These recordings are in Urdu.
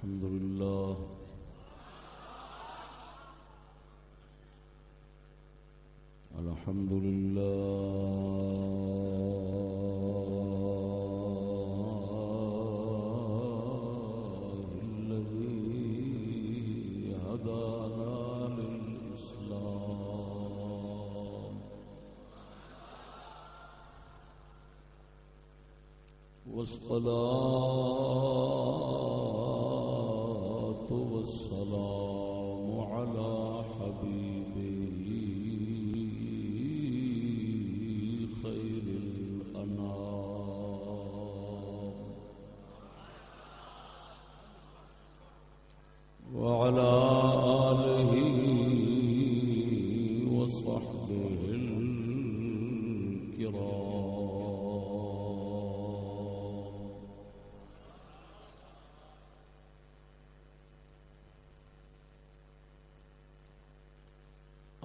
الحمد لله الحمد لله الذي هدانا للإسلام والصلاة والسلام على حبيبه خير الأنام وعلى آله وصحبه الكرام.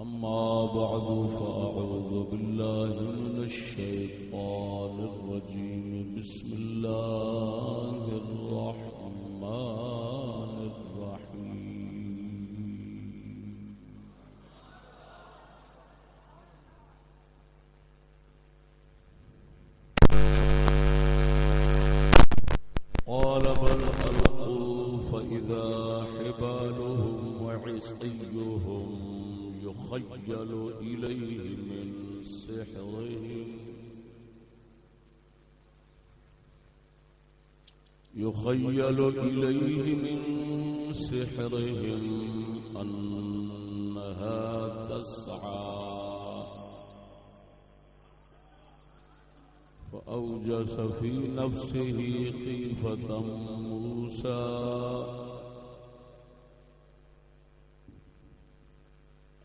أما بعد فأعوذ بالله من الشيطان الرجيم. بسم الله الرحمن الرحيم. قال بل ألقوا فإذا حبالهم وعصيهم يخيل إليه من سحرهم أنها تسعى فأوجس في نفسه خيفة موسى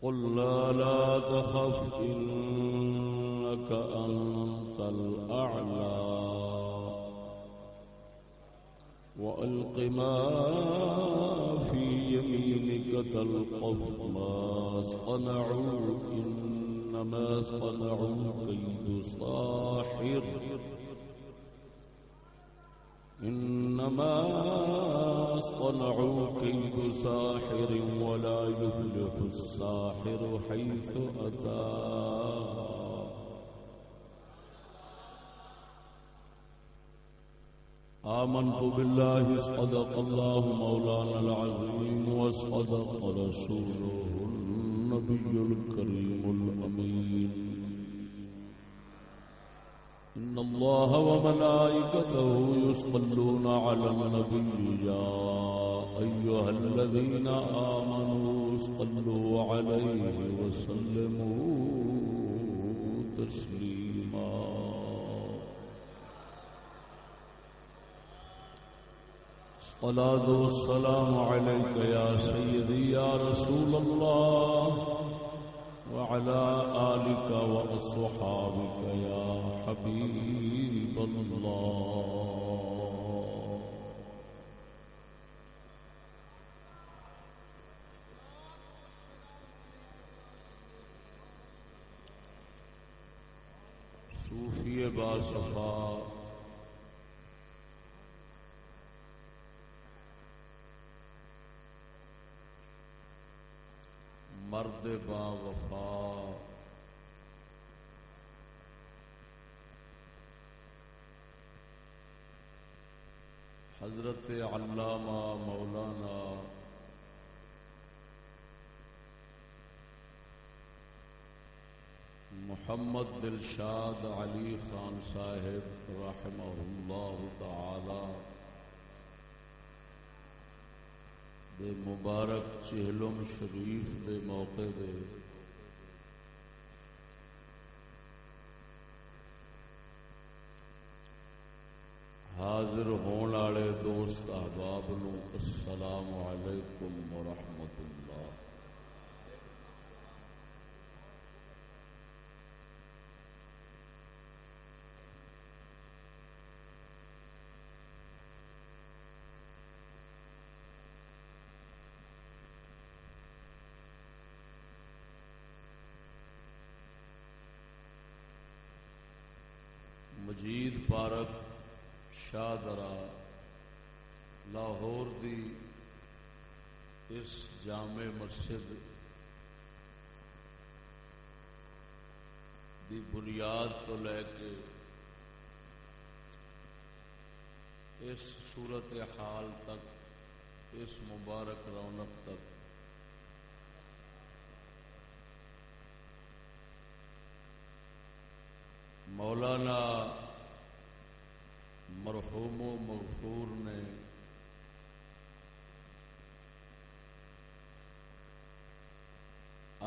قلنا لا تخف إنك أنت الأعلى وألق ما في يمينك تلقف ما صنعوا إنما صنعوا كيد ساحر إنما صنعوا كيد ساحر ولا يفلح الساحر حيث أتى. آمنت بالله صدق الله مولانا العظيم وصدق رسوله النبي الكريم الأمين. إن الله وملائكته يصلون على النبي يا أيها الذين آمنوا صلوا عليه وسلموا تسليما. الصلاة والسلام عليك يا سيدي يا رسول الله وعلى آلك وأصحابك يا حبيب الله. صوفی باصفا مرد با وفا حضرت علامہ مولانا محمد دلشاد علی خان صاحب رحمہ اللہ تعالی دے مبارک چہلم شریف دے موقع دے حاضر ہون والے دوست احباب نو السلام علیکم ورحمۃ اللہ. مجید پارک شاہ درا لاہور دی اس جامع مسجد دی بنیاد تو لے کے اس صورت حال تک، اس مبارک رونق تک مولانا مرحوم و مغفور نے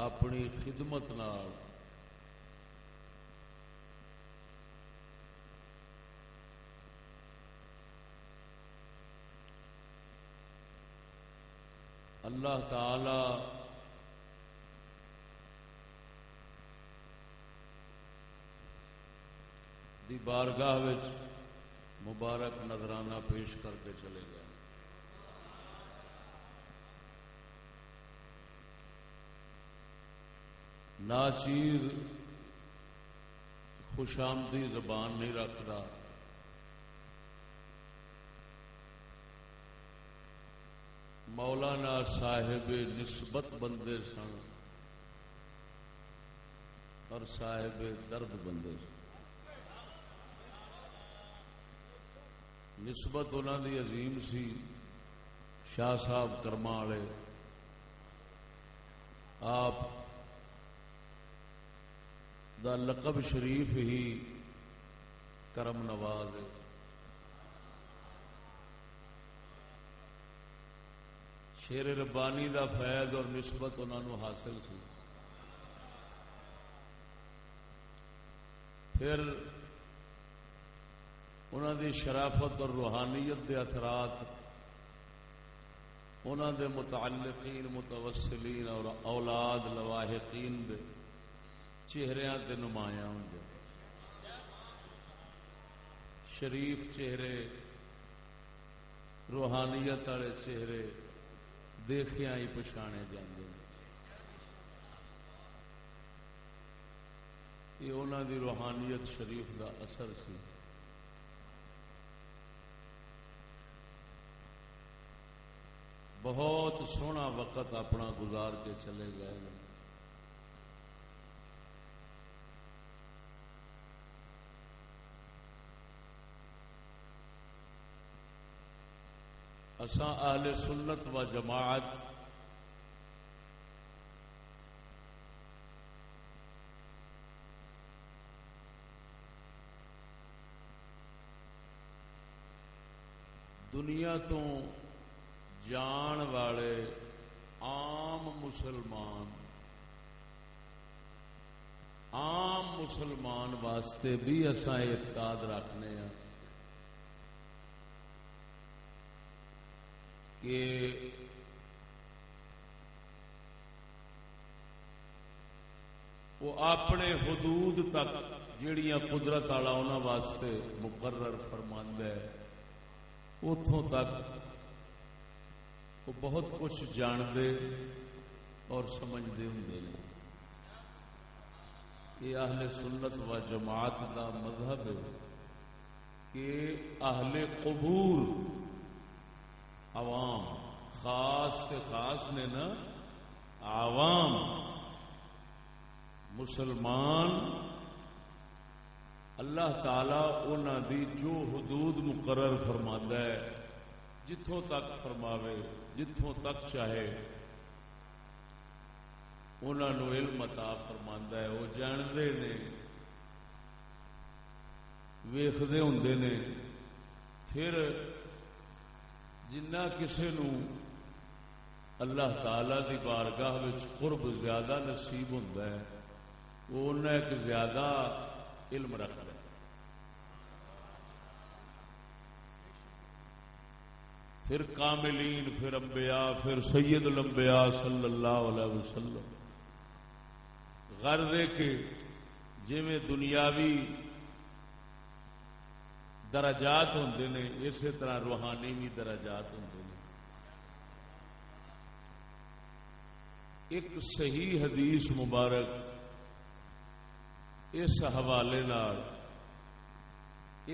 اپنی خدمت نال اللہ تعالی دی بارگاہ وچ مبارک نذرانہ پیش کر کے چلے گئے۔ ناچیز خوش آمدی زبان نہیں رکھتا، مولانا صاحب نسبت بندے سن اور صاحب درد بندے سن۔ نسبت انہوں دی عظیم سی، شاہ صاحب کرما والے، آپ دا لقب شریف ہی کرم نواز ہے۔ شیر ربانی دا فیض اور نسبت انہوں حاصل سی۔ پھر انہوں دی شرافت اور روحانیت دے اثرات انہوں دے متعلقین، متوسلین اور اولاد لواحقین دے چہریاں تے نمایاں ہوں گے۔ شریف چہرے، روحانیت والے چہرے دیکھیاں ہی پچھانے جاندے ہیں۔ یہ انہوں دی روحانیت شریف دا اثر سی۔ بہت سونا وقت اپنا گزار کے چلے گئے۔ اساں اہل سنت و جماعت دنیا تو جان والے عام مسلمان واسطے بھی اساں اعتقاد رکھنے ہیں کہ وہ اپنے حدود تک جڑیاں قدرت والا انہاں واسطے مقرر فرماندا ہے اتوں تک وہ بہت کچھ جاندے اور سمجھتے ہوں۔ یہ اہل سنت و جماعت کا مذہب ہے کہ اہل قبور عوام، خاص تے خاص نے نا عوام مسلمان اللہ تعالی انہاں دی جو حدود مقرر فرماندا ہے جتھوں تک فرماوے جتھوں تک چاہے انہاں نو علم عطا فرماندا ہے، وہ جاندے نے ویکھدے ہوندے نے۔ پھر جنہ کسے نو اللہ تعالی دی بارگاہ وچ قرب زیادہ نصیب ہوندا ہے وہ انہیں ایک زیادہ علم رکھتا ہے۔ پھر کاملین، پھر انبیاء، پھر سید الانبیاء صلی اللہ علیہ وسلم۔ غرض ہے کہ جویں دنیاوی درجات ہوندے نے اسی طرح روحانی بھی درجات ہوندے نے۔ ایک صحیح حدیث مبارک اس حوالے نال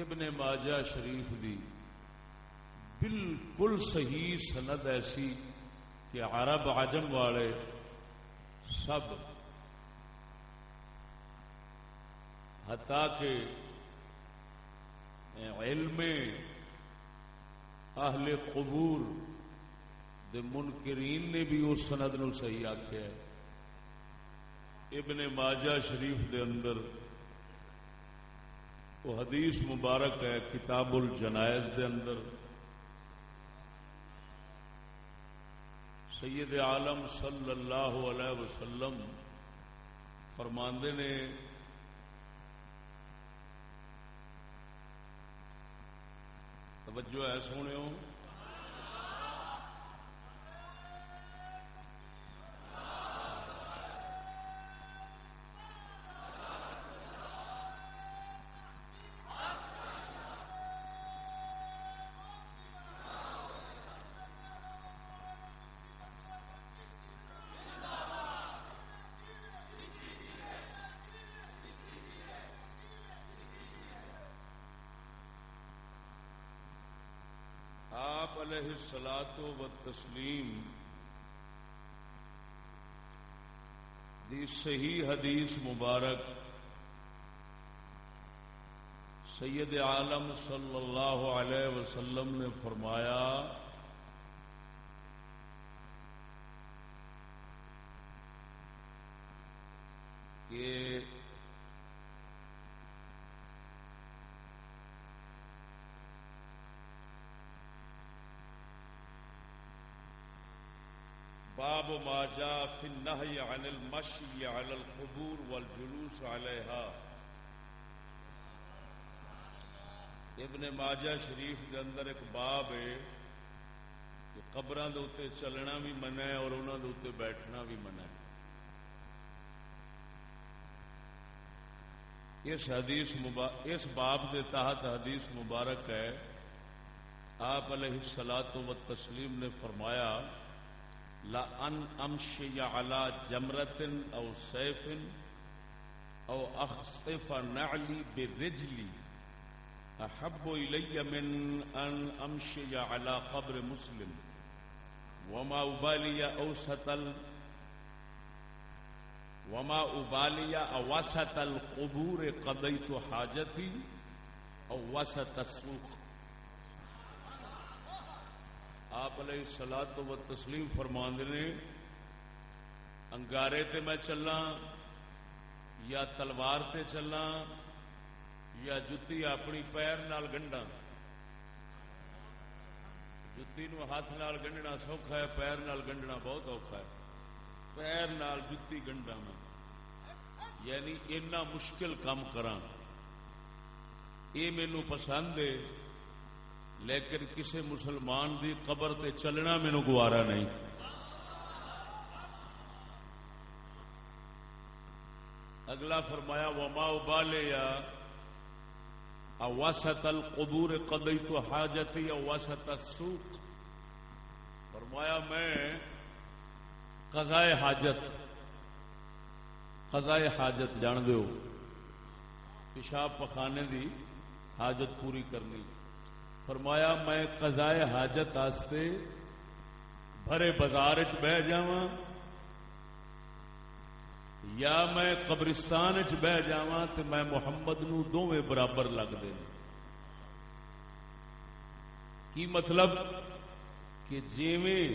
ابن ماجہ شریف دی بالکل صحیح سند ایسی کہ عرب عجم والے سب حتیٰ کہ علم اہل قبور دے منکرین نے بھی اس سند نو صحیح آکھیا ہے. ابن ماجہ شریف دے اندر وہ حدیث مبارک ہے کتاب الجنائز دے اندر سید عالم صلی اللہ علیہ وسلم فرماندے نے توجہ ہے سونےو علیہ الصلاۃ والتسلیم دی صحیح حدیث مبارک سید عالم صلی اللہ علیہ وسلم نے فرمایا کہ باب ما جاء في النهي عن المشي على القبور والجلوس عليها. ابن ماجہ شریف کے اندر ایک باب ہے کہ قبراں دے اوتے چلنا بھی منع ہے اور انہاں دے اوتے بیٹھنا بھی منع ہے. اس باب کے تحت حدیث مبارک ہے آپ علیہ الصلاۃ والتسلیم نے فرمایا لا ان امشي على جمرة او سيف او اخصف نعلي برجلي احب الي من ان امشي على قبر مسلم وما ابالي اوسط القبور قضيت حاجتي او وسط السوق. آپ علیہ الصلاۃ والتسلیم فرماندے نے انگارے تے میں چلنا یا تلوار تے چلنا یا جتی اپنی پیر نال گنڈا. جتی نو ہاتھ نال گنڈنا سوکھا ہے, پیر نال گنڈنا بہت اوکھا ہے. پیر نال جتی گنڈا میں یعنی اتنا مشکل کام کراں یہ مینوں پسند ہے, لیکن کسی مسلمان دی قبر تے چلنا مینوں گوارا نہیں. اگلا فرمایا وما ابالي اوسط القبور قضيت حاجتي او وسط السوق. فرمایا میں قضائے حاجت جان دیو پیشاب پخانے دی حاجت پوری کرنی. فرمایا میں قضائے حاجت آستے بھرے بازار چ بہ جاواں یا میں قبرستان چ بہ جاواں تے میں محمد نو دوویں برابر لگدے نے. کی مطلب کہ جیویں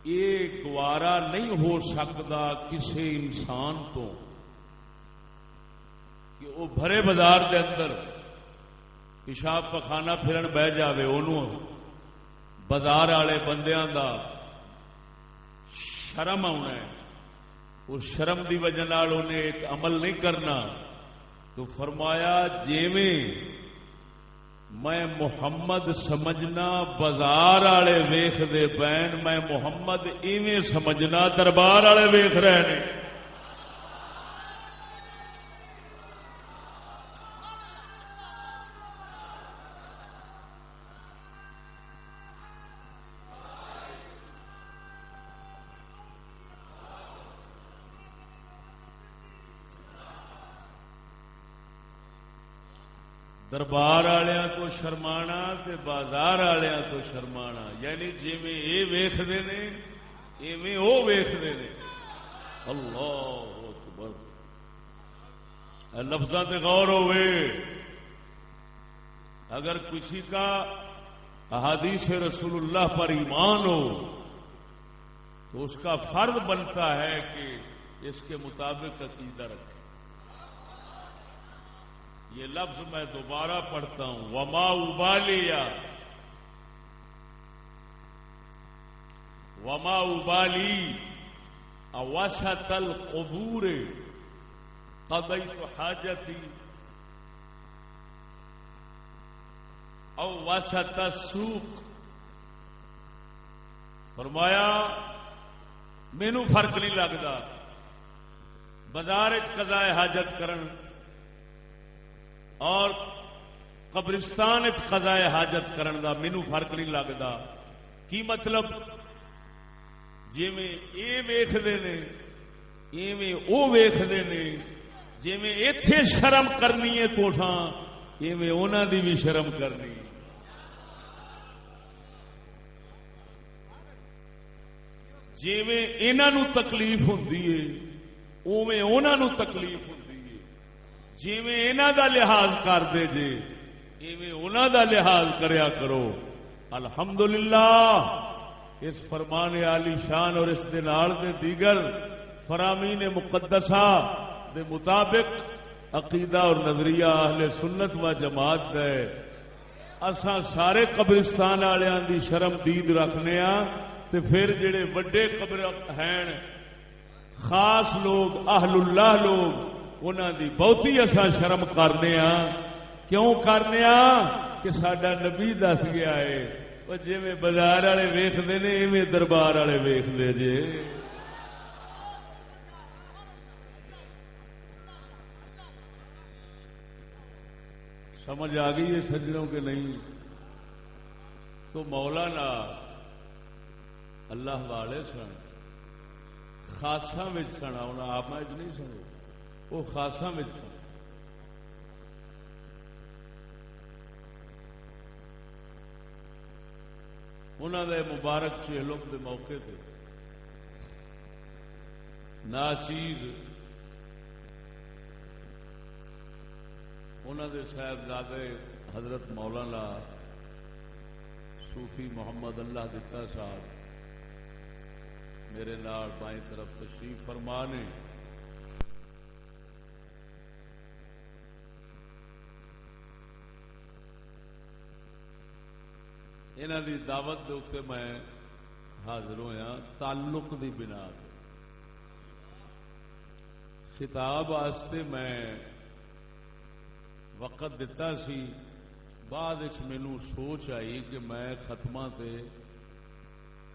یہ گوارا نہیں ہو سکتا کسی انسان تو کہ وہ بھرے بازار دے اندر پیشاب پخانہ پھرن بہ جاوے, انہوں بازار والے بندیاں دا شرم آنا ہے, اس شرم دی وجہ نال انہیں ایک عمل نہیں کرنا. تو فرمایا جیویں میں محمد سمجھنا بازار والے ویخ دے پین, میں محمد ایویں سمجھنا دربار والے ویخ رہے نے. دربار والوں تو شرمانا تے بازار والوں تو شرمانا، یعنی جویں اے ویکھدے نے ایویں او ویکھدے نے۔ اللہ اکبر، لفظاں تے غور ہوئے۔ اگر کسی کا احادیث رسول اللہ پر ایمان ہو تو اس کا فرض بنتا ہے کہ اس کے مطابق عقیدہ رکھے۔ یہ لفظ میں دوبارہ پڑھتا ہوں، وما ابالیا، وما ابالی اوسط القبور قضیت حاجتی او وسط السوق۔ فرمایا مینو فرق نہیں لگتا بازار قضاء حاجت کرن اور قبرستان قضاء حاجت کرن دا، مینو فرق نہیں لگتا۔ کی مطلب؟ جویں اے ویکھدے نے ایویں او ویکھدے نے، جویں ایتھے شرم کرنی ہے توٹھاں ایویں انہاں دی بھی شرم کرنی۔ جویں انہاں نوں تکلیف ہوندی ہے اوویں انہاں نوں تکلیف ہوندی ہے، جویں انہاں دا لحاظ کر دے جے ایویں انہاں دا لحاظ کریا کرو۔ الحمدللہ اس فرمان عالی شان اور اس دے نال دے دیگر فرامین مقدسہ دے مطابق عقیدہ اور نظریہ اہل سنت و جماعت ہے۔ اساں سارے قبرستان والےاں دی شرم دید رکھنے ہاں، تے پھر جڑے وڈے قبر ہیں خاص لوگ اہل اللہ لوگ انہاں دی بہتی اساں شرم کرنے ہاں۔ کیوں کرنے ہاں؟ کہ ساڈا نبی دس گیا ہے جویں بازار والے ویکھدے نے ایویں دربار والے ویکھدے جے۔ سمجھ آ گئی ہے سجنوں کے نہیں؟ تو مولانا اللہ والے سن، خاصاں وچ سن، انہاں آپ نہیں سن، وہ خاصاں وچ سن۔ انہوں نے مبارک چہلم کے موقع پہ ناچیز انہوں نے صاحبزادے حضرت مولانا صوفی محمد اللہ دتا صاحب میرے نال بائیں طرف تشریف فرما نے۔ انہاں دی دعوت دے اوتے میں حاضر ہویا تعلق دی بنا تے۔ خطاب واسطے میں وقت دتا سی، بعد وچ مینوں سوچ آئی کہ میں ختماں تے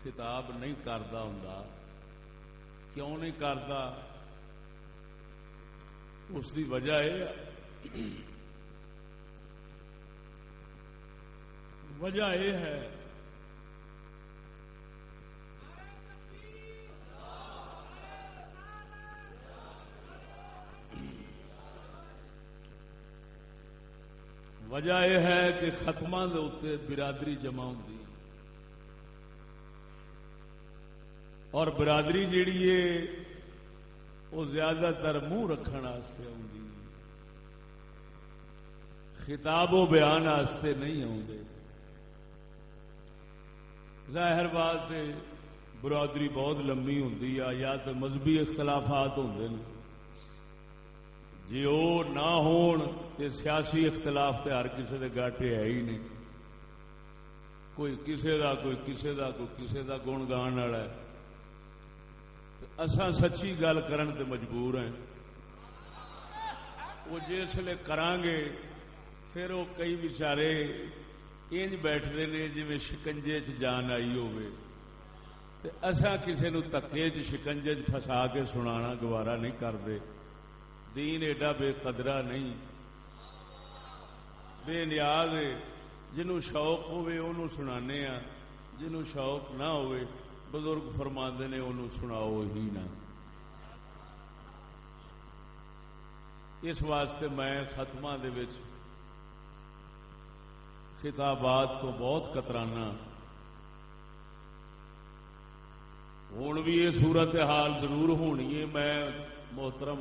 خطاب نہیں کردا ہوندا۔ کیوں نہیں کردا؟ اس دی وجہ یہ ہے کہ ختماں دے اوتے برادری جمع ہوندی اور برادری جیڑی ہے وہ زیادہ تر منہ رکھن واسطے آوندی، خطاب و بیان واسطے نہیں آوندے۔ ظاہر بات ہے برادری بہت لمبی ہوندی ہے، یا تو مذہبی اختلافات ہوندے نے، جی وہ نہ ہون تے سیاسی اختلاف تے ہر کسی دے گاٹے ہے ہی نہیں، کوئی کسے دا کوئی کسے دا کوئی کسے دا گن گان والا ہے۔ اساں سچی گل کرن تے مجبور ہیں، وہ جسلے کران گے پھر وہ کئی بیچارے انج بیٹھتے ہیں جی شکنجے چ جان آئی ہوئے، تے اساں کسے نو دھکے چ شکنجے چ پھسا کے سنانا گوارا نہیں کرتے۔ دین ایڈا بے قدرہ نہیں، بے نیاز ہے۔ جنوں شوق ہوئے انہوں سنانے ہاں، جنوں شوق نہ ہوئے بزرگ فرماندے نے انہوں سناؤ ہی نہ۔ اس واسطے میں ختماں دے وچ خطابات تو بہت کترانا. ہوں بھی یہ صورت حال ضرور ہونی ہے. میں محترم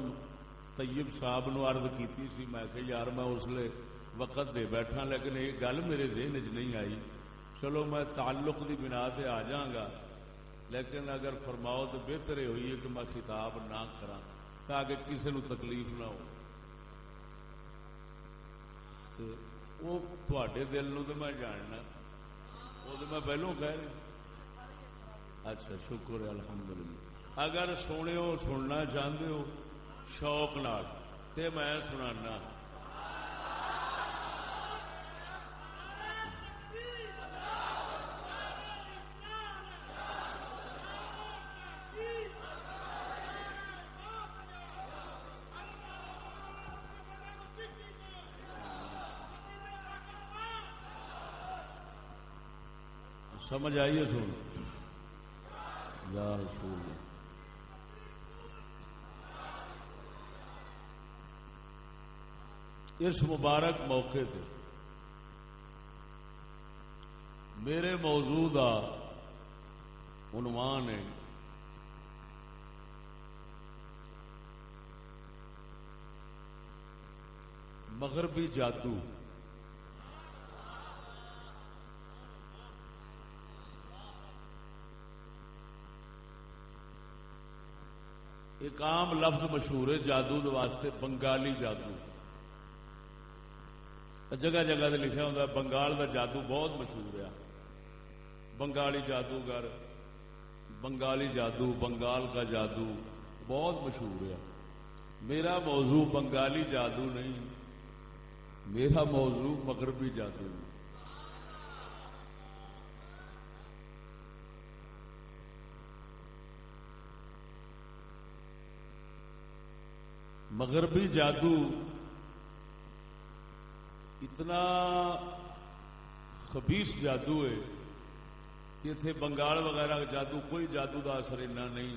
طیب صاحب نو عرض کیتی سی، میں کہ یار میں اس لیے وقت دے بیٹھا، لیکن یہ گل میرے ذہن چ نہیں آئی. چلو میں تعلق دی بنا تے آ جاگا، لیکن اگر فرماؤ تو بہتر یہ ہوئی ہے کہ میں خطاب نہ کراں تاکہ کسی نو تکلیف نہ ہو. وہ تھوڑے دل نو تو میں جاننا، وہ تو میں پہلوں کہہ رہا. اچھا شکر ہے الحمدللہ. اگر سونے ہو سننا چاہتے ہو شوق نال تے میں سنانا. سمجھ آئیے سن یا رسول اللہ. اس مبارک موقع پہ میرے موضوع کا عنوان ہے مغربی جادو. ایک عام لفظ مشہور ہے جادو دے واسطے، بنگالی جادو. جگہ جگہ سے لکھا ہوتا ہے بنگال کا جادو بہت مشہور ہے. بنگالی جادوگر، بنگالی جادو، بنگال کا جادو بہت مشہور ہے. میرا موضوع بنگالی جادو نہیں، میرا موضوع مغربی جادو ہے. مغربی جادو اتنا خبیث جادو ہے کہ اتنے بنگال وغیرہ جادو کوئی جادو کا اثر اتنا نہیں،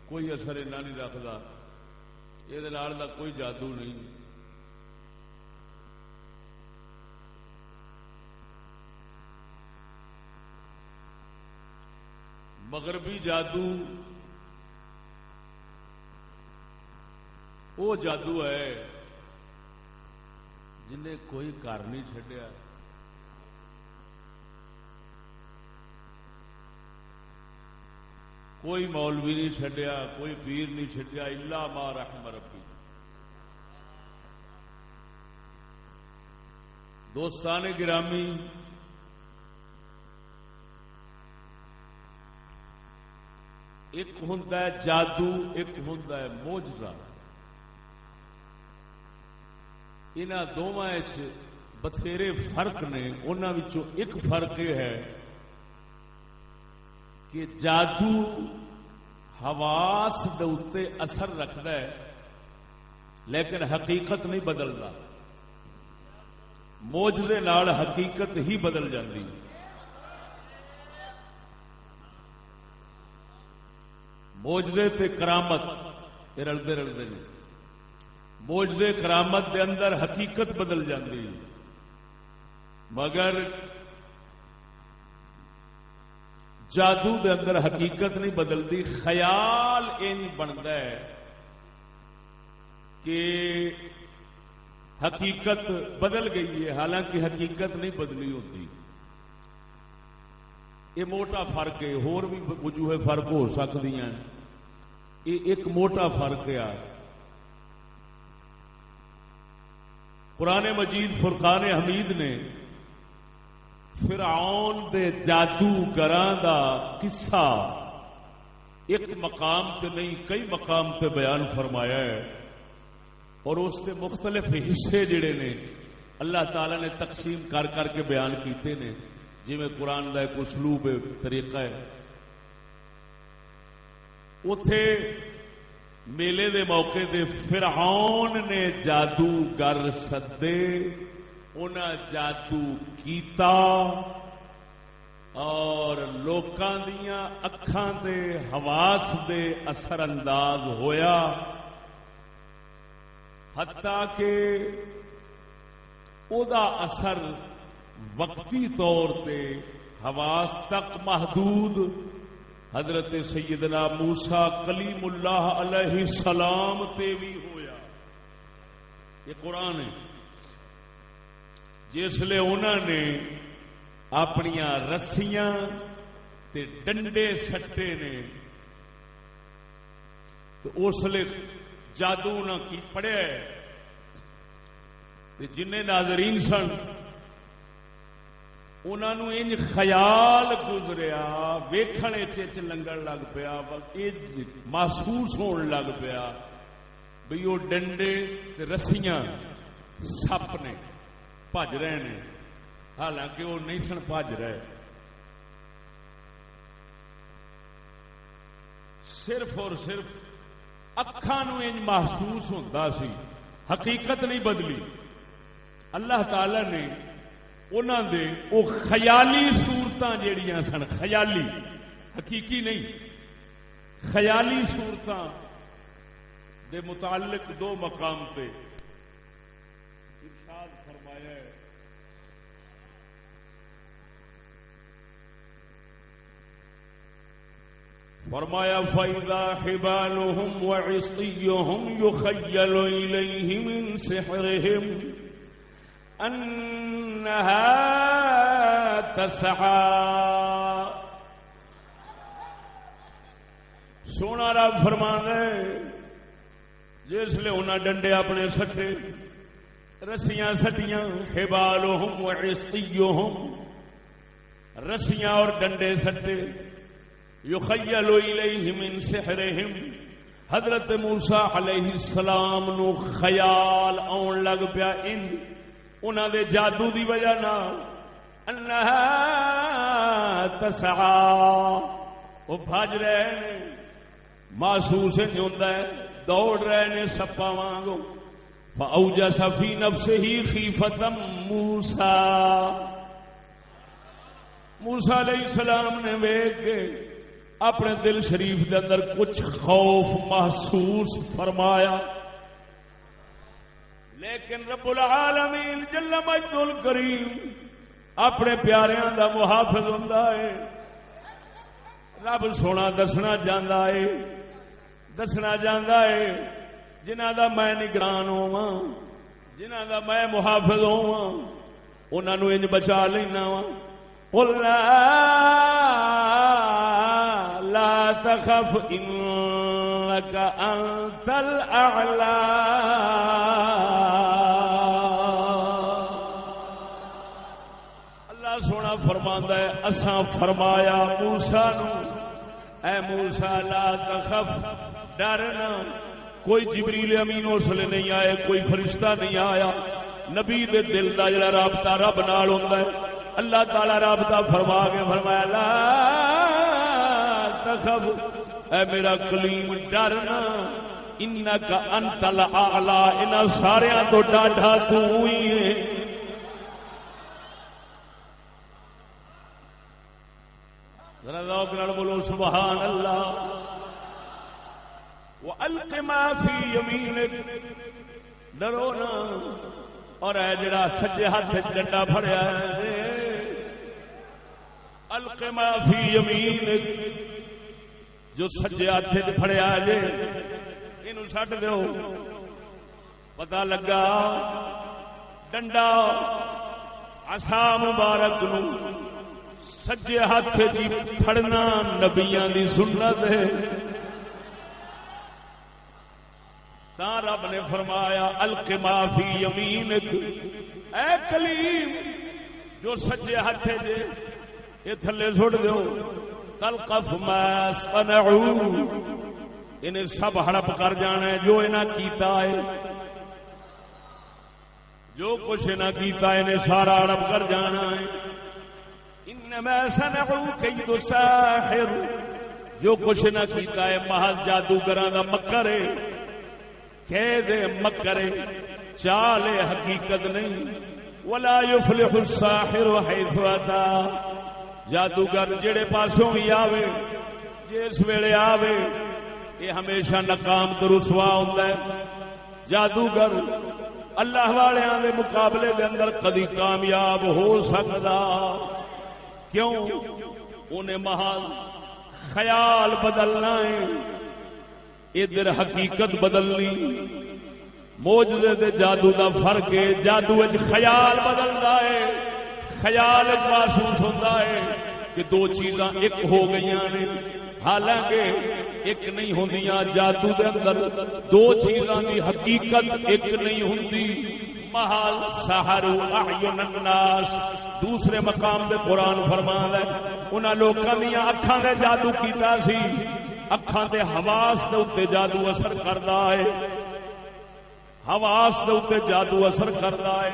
کوئی اثر اتنا نہیں رکھتا. یہ کوئی جادو نہیں. مغربی جادو وہ جادو ہے جنہیں کوئی گھر نہیں چھڈیا، کوئی مولوی نہیں چھڈیا، کوئی پیر نہیں چھڈیا، الا ما رحم ربی. دوستان گرامی، ایک ہوندا ہے جادو، ایک ہوندا ہے معجزہ. انہاں دونوں بتھیرے فرق نے. انہاں وچوں ایک فرق یہ ہے کہ جادو حواس دے اوتے اثر رکھدا ہے لیکن حقیقت نہیں بدلتا. معجزے نال حقیقت ہی بدل جاندی. معجزے تے کرامت رلدے رلدے نے. معجزے کرامت دے اندر حقیقت بدل جاندی، مگر جادو دے اندر حقیقت نہیں بدلتی. خیال انج بنتا ہے کہ حقیقت بدل گئی ہے، حالانکہ حقیقت نہیں بدلی ہوتی. یہ موٹا فرق ہے. اور بھی وجوہ فرق ہو سکتی ہیں. یہ ایک موٹا فرق ہے. قرآن مجید فرقان حمید نے فرعون دے جادوگراں دا قصہ ایک مقام تے نہیں کئی مقام تے بیان فرمایا ہے، اور اس کے مختلف حصے جڑے نے اللہ تعالی نے تقسیم کر کر کے بیان کیتے نے. جی میں قرآن کا ایک اسلوب طریقہ ہے. اتے میلے دے موقع دے فرعون نے جادوگر سدے، انہاں جادو کیتا اور لوکاں دیاں اکھاں دے حواس دے اثر انداز ہویا، حتیٰ کہ او دا اثر وقتی طور تے حواس تک محدود حضرت سیدنا موسیٰ کلیم اللہ علیہ السلام تے بھی ہویا. یہ قرآن ہے. جس لئے انہوں نے اپنیاں رسیاں تے ڈنڈے سٹے نے تو اس لئے جادو نہ کی پڑھیا تے جن ناظرین سن انہوں نے خیال گزریا ویکھنے چ لنگن لگ پیا محسوس ہون لگ پیا بھی وہ ڈنڈے تے رسیاں سپ نے بھج رہے ہیں حالانکہ وہ نہیں سن بھج رہے صرف اور صرف اکھاں نوں انج محسوس ہوندا سی حقیقت نہیں بدلی. اللہ تعالی نے انہاں دے او خیالی صورتاں جیڑیاں سن خیالی حقیقی نہیں خیالی صورتاں دے متعلق دو مقام پہ ارشاد فرمایا ہے. فرمایا فَإِذَا حِبَالُهُمْ وَعِصِيُّهُمْ يُخَيَّلُ إِلَيْهِ مِنْ سِحْرِهِمْ أَنَّهَا تَسْعَىٰ. سونا رب فرمانا ہے جس لئے انہاں ڈنڈے اپنے سٹے رسیاں سٹیاں حبالہم وعصیہم رسیاں اور ڈنڈے سٹے یخیل الیہ من سحرہم حضرت موسیٰ علیہ السلام نو خیال آن لگ پیا انہاں دے جادو دی وجہ نال انہا تسعیٰ وہ بھج رہے ہیں محسوس نہیں ہوندا ہے دوڑ رہے ہیں سپاں وانگو. فاوجس فی نفسہ خیفۃ موسیٰ موسیٰ علیہ السلام نے ویکھ کے اپنے دل شریف کے اندر کچھ خوف محسوس فرمایا لیکن رب العالمین جل مجد الکریم اپنے پیاریاں دا محافظ ہوندا ہے. رب سونا دسنا جاندا ہے جنہاں دا میں نگران ہوواں جنہاں دا میں محافظ ہوواں انہاں نوں انج بچا لینا وا. قل لا تخف انك انت الاعلى. اللہ سونا فرماندا ہے اساں فرمایا موسیٰ نو اے موسیٰ لا تخف ڈرنا. کوئی جبریل امین اس لیے نہیں آئے کوئی فرشتہ نہیں آیا. نبی دے دل دا جڑا رابطہ رب نال ہوندا ہے اللہ تعالی رابطہ فرما کے فرمایا لا تخف اے میرا کلیم ڈرنا انک انت الاعلی انہاں ساریاں تو ڈاڈھا تو ہی ہے. ذرا ذوق نال بولو سبحان اللہ. وَأَلْقِ مَا فِي يَمِينِكَ ڈرو نا اور اے جڑا سجے ہاتھ ڈنڈا پھڑیا ہے الق ما فی یمینک جو سجے ہاتھ پھڑیا جے اینو چھڈ دیو. پتہ لگا ڈنڈا عصا مبارک نو سجے ہاتھ جی پھڑنا نبیاں دی سنت ہے. تا رب نے فرمایا الق ما فی یمینک اے کلیم جو سجے ہاتھ جے یہ تھلے سٹ دیو. تلقف ما صنعوا انہیں سب ہڑپ کر جانا ہے جو انہاں کیتا ہے جو کچھ انہاں کیتا ہے انہیں سارا ہڑپ کر جانا ہے. انما صنعوا کید الساحر جو کچھ انہاں کیتا ہے محض جادوگراں دا مکر ہے قید مکر چال حقیقت نہیں. ولا يفلح الساحر حيث اتى جادوگر جڑے پاسوں بھی آوے جس ویلے آوے یہ ہمیشہ ناکام تو رسوا ہوندا ہے. جادوگر اللہ والیاں دے مقابلے دے اندر کدی کامیاب ہو سکدا کیوں؟ انہیں محال خیال بدلنا ہے، ادھر حقیقت بدلنی۔ معجزے دے جادو دا فرق ہے، جادو وچ خیال بدلدا ہے، خیال محسوس ہوتا ہے کہ دو چیزاں ایک ہو گئیاں نے، حالانکہ ایک نہیں ہوندیاں۔ جادو دے اندر دو چیزاں دی حقیقت ایک نہیں ہوندی۔ محال سحروا اعین الناس، دوسرے مقام دے قرآن فرمان ہے انہاں لوکاں دیاں اکھاں دے جادو کیتا سی، اکھاں دے حواس دے اوتے جادو اثر کردا ہے، حواس دے اوتے جادو اثر کردا ہے،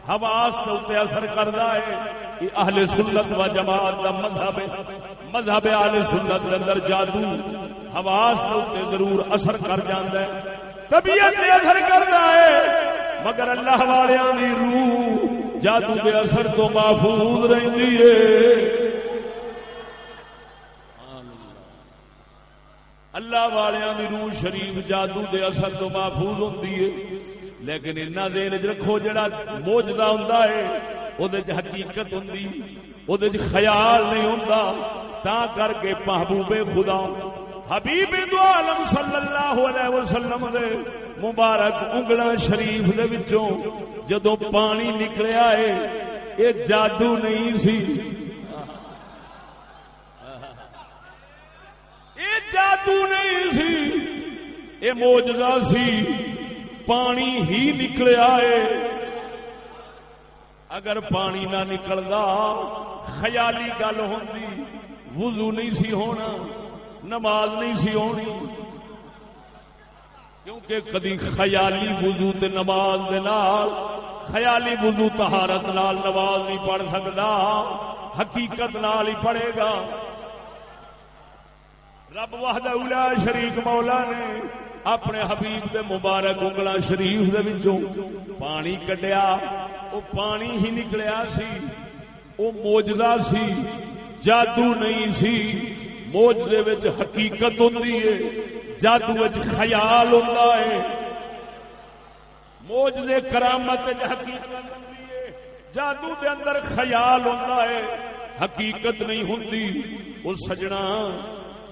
حواس دے اوتے اثر کردا ہے۔ یہ اہل سنت و جماعت دا مذہب ہے، مذہب اہل سنت دے اندر جادو حواس دے اوتے ضرور اثر کر جاندا ہے، طبیعت تے اثر کردا ہے، مگر اللہ والیاں دی روح جادو دے اثر تو محفوظ رہندی ہے۔ اللہ والیاں دی روح شریف جادو دے اثر تو محفوظ ہوندی ہے، لیکن انہاں ذہن وچ رکھو جڑا معجزہ ہوندا ہے او دے وچ حقیقت ہوندی، او دے وچ خیال نہیں ہوندا۔ تا کر کے محبوب خدا حبیب دو عالم صلی اللہ علیہ وسلم دے مبارک انگلاں شریف دے وچوں جدوں پانی نکلیا ہے اے جادو نہیں سی، اے جادو نہیں سی، اے معجزہ سی، پانی ہی نکلیا ہے۔ اگر پانی نہ نکلدا خیالی گل ہوندی، وضو نہیں سی ہونا، نماز نہیں سی ہونی، کیونکہ کدی خیالی وضو تے نماز دے نال، خیالی وضو طہارت نال نماز نہیں پڑھ سکدا، حقیقت نال ہی پڑھے گا۔ رب وحدہ لا شریک مولا نے اپنے حبیب دے مبارک انگلاں شریف دے وچوں پانی کڈیا، او پانی ہی نکلیا سی، او معجزہ سی، جادو نہیں سی۔ معجزے وچ حقیقت ہوندی ہے، جادو وچ خیال ہوندا ہے۔ معجزے کرامت وچ حقیقت ہوندی ہے، جادو دے اندر خیال ہوندا ہے، حقیقت نہیں ہوندی۔ او سجنا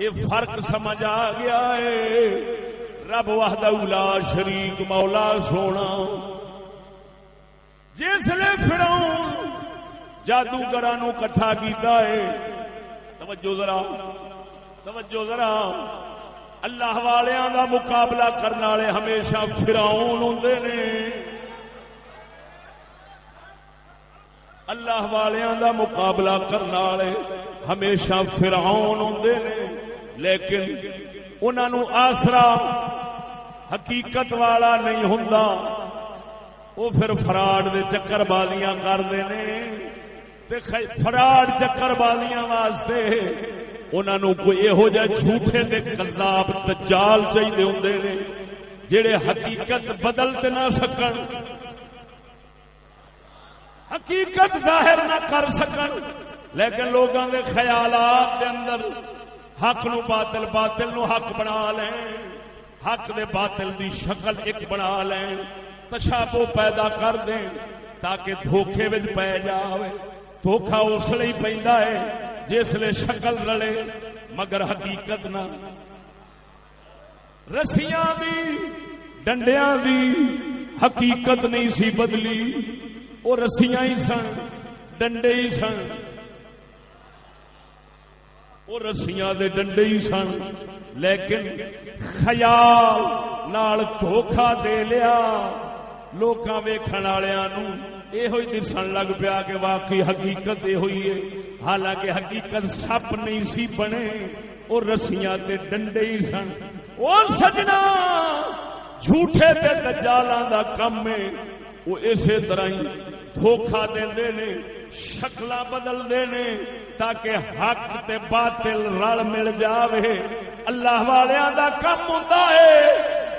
یہ فرق سمجھ آ گیا ہے۔ رب وحدہ لا شریک مولا سونا جس نے فرعون جادوگراں نوں کٹھا کیتا ہے، توجہ ذرا، توجہ ذرا، اللہ والیاں دا مقابلہ کرنے والے ہمیشہ فرعون ہوندے نے، اللہ والیاں دا مقابلہ کرنے والے ہمیشہ فرعون ہوندے نے، لیکن انہاں نوں آسرا حقیقت والا نہیں ہوندا، وہ پھر فراڈ دے چکر بازیاں کردے نے، تے فراڈ چکر بازیاں واسطے انہاں نوں کوئی یہو جہے جھوٹے تے کذاب دجال چاہیے ہوندے نے جڑے حقیقت بدل تے نہ سکن، حقیقت ظاہر نہ کر سکن، لیکن لوگاں دے خیالات دے اندر حق نو باطل، باطل نو حق بنا لیں، حق دے باطل دی شکل ایک بنا لیں، تشابہ پیدا کر دیں تاکہ دھوکے وچ پے جاوے۔ دھوکھا اس لیے پیندا ہے جس لے شکل رلے مگر حقیقت نہ۔ رسیاں دی ڈنڈیاں دی حقیقت نہیں سی بدلی، وہ رسیاں ہی سن، ڈنڈے ہی سن، وہ رسیاں دے ڈنڈے ہی سن، لیکن خیال نال دھوکھا دے لیا لوکاں ویکھن والیاں نوں، یہ ہوئی دسن لگ پیا کہ واقعی حقیقت یہ ہوئی ہے، حالانکہ حقیقت سپ نہیں سی بنے، اور رسیاں تے ڈنڈے ہی سن۔ اور سجنا جھوٹے تے دجالاں دا کم ہے، وہ اسی طرح ہی دھوکھا دیندے نے، شکلاں بدلدے نے تاکہ حق تے باطل رل مل جاوے۔ اللہ والیاں دا کم ہوندا ہے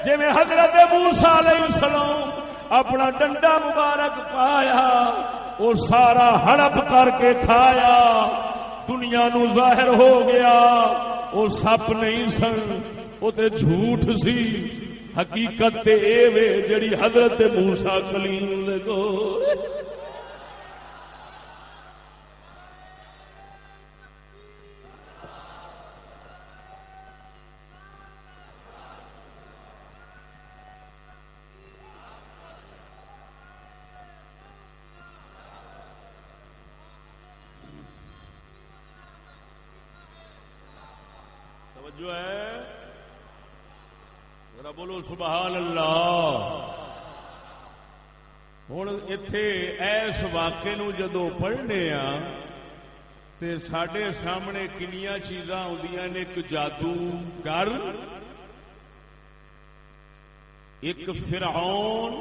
جویں حضرت موسیٰ علیہ السلام اپنا ڈنڈا مبارک پایا اور سارا ہڑپ کر کے کھایا، دنیا نو ظاہر ہو گیا اور سپ نہیں سن، وہ تے جھوٹ سی، حقیقت تے اے وے جڑی حضرت موسیٰ کلیم دے کو جو ہے ذرا بولو سبحان اللہ. ہن ایتھے ایس واقعے نو جدوں پڑھنے آ تے ساڈے سامنے کنیاں چیزاں آندیاں نے. ایک جادوگر، ایک فرعون،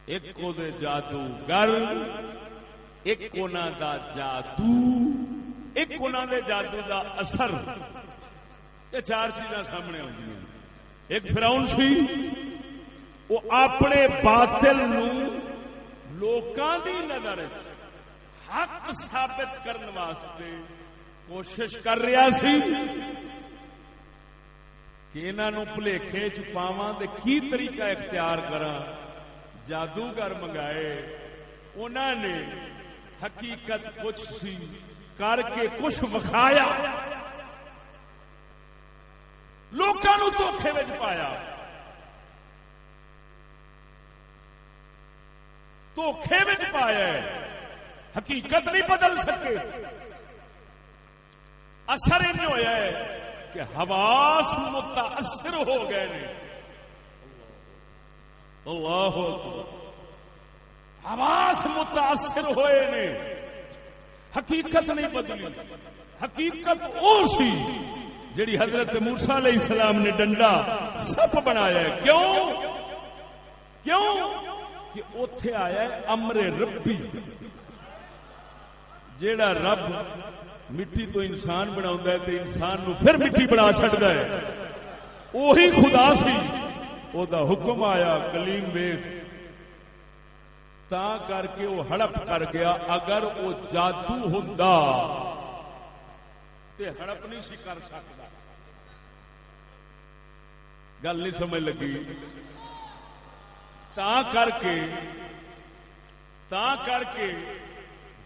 ایک او دے جادوگر، ایک انہاں دا جادو، ایک انہاں دے جادو دا اثر. یہ چار چیزاں سامنے آتی ہیں. ایک فرعون سی، وہ اپنے باطل نو لوکاں دی نظر حق ثابت کرنے واسطے کوشش کر رہا سی کہ انہاں نو بھلیکھے چ پاواں تے کی طریقہ اختیار کراں. جادوگر منگائے، انہاں نے حقیقت کچھ سی کر کے کچھ وکھایا، لوکاں نو دھوکھے وچ پایا. دھوکھے وچ پایا ہے، حقیقت نہیں بدل سکے. اثر یہ ہویا ہے کہ حواس متاثر ہو گئے نے. اللہ اکبر. حواس متاثر ہوئے نے، حقیقت نہیں بدلی. حقیقت او سی جڑی حضرت موسیٰ علیہ السلام نے ڈنڈا سپ بنایا ہے. کیوں کہ اوتھے آیا ہے امر ربی. جیڑا رب مٹی تو انسان بناوندا ہے تے انسان نو پھر مٹی بنا چھڈدا ہے، وہی خدا سی. او دا حکم آیا کلیم ویکھ، تا کر کے وہ ہڑپ کر گیا. اگر وہ جادو ہوندا تے ہڑپ نہیں سی کر سکتا. گل نہیں سمجھ لگی. تا کر کے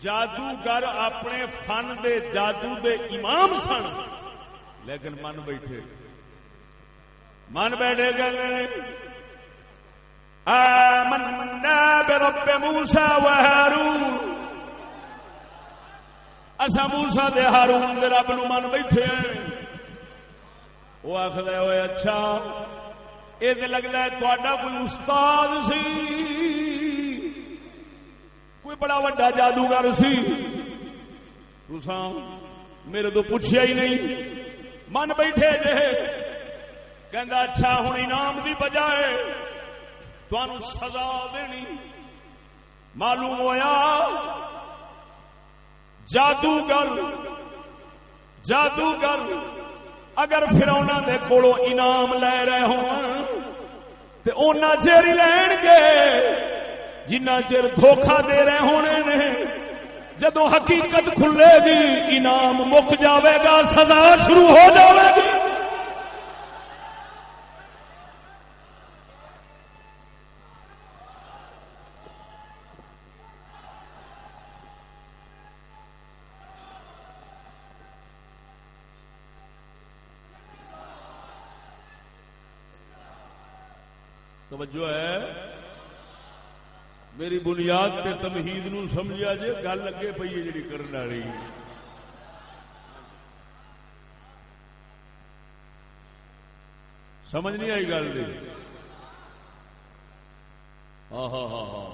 جادوگر اپنے فن دے جادو دے امام سن، لیکن من بیٹھے گئے آمنا برب موسیٰ و ہارون. اسا موسیٰ دے ہارون دے رب نو من بیٹھے ہیں. وہ آخر ہوئے اچھا یہ لگتا ہے تھوڑا کوئی استاد سی، کوئی بڑا وڈا جادوگر سی، تساں میرے تو پوچھیا ہی نہیں، من بیٹھے جے. کہندا اچھا ہن انعام دی بجائے تانوں سزا دینی. معلوم ہویا جادوگر اگر فرعوناں دے کولوں انعام لے رہے ہون تے اونا چیر ہی لین گے جنہ چیر دھوکھا دے رہے ہونے نے. جدوں حقیقت کھلے گی انعام مک جاوے گا، سزا شروع ہو جاوے گی. توجہ ہے میری بنیاد تے تمہید نو سمجھا جے. گل اگے پئی ہے جڑی کرن والی. سمجھ نہیں آئی گل دی؟ ہاں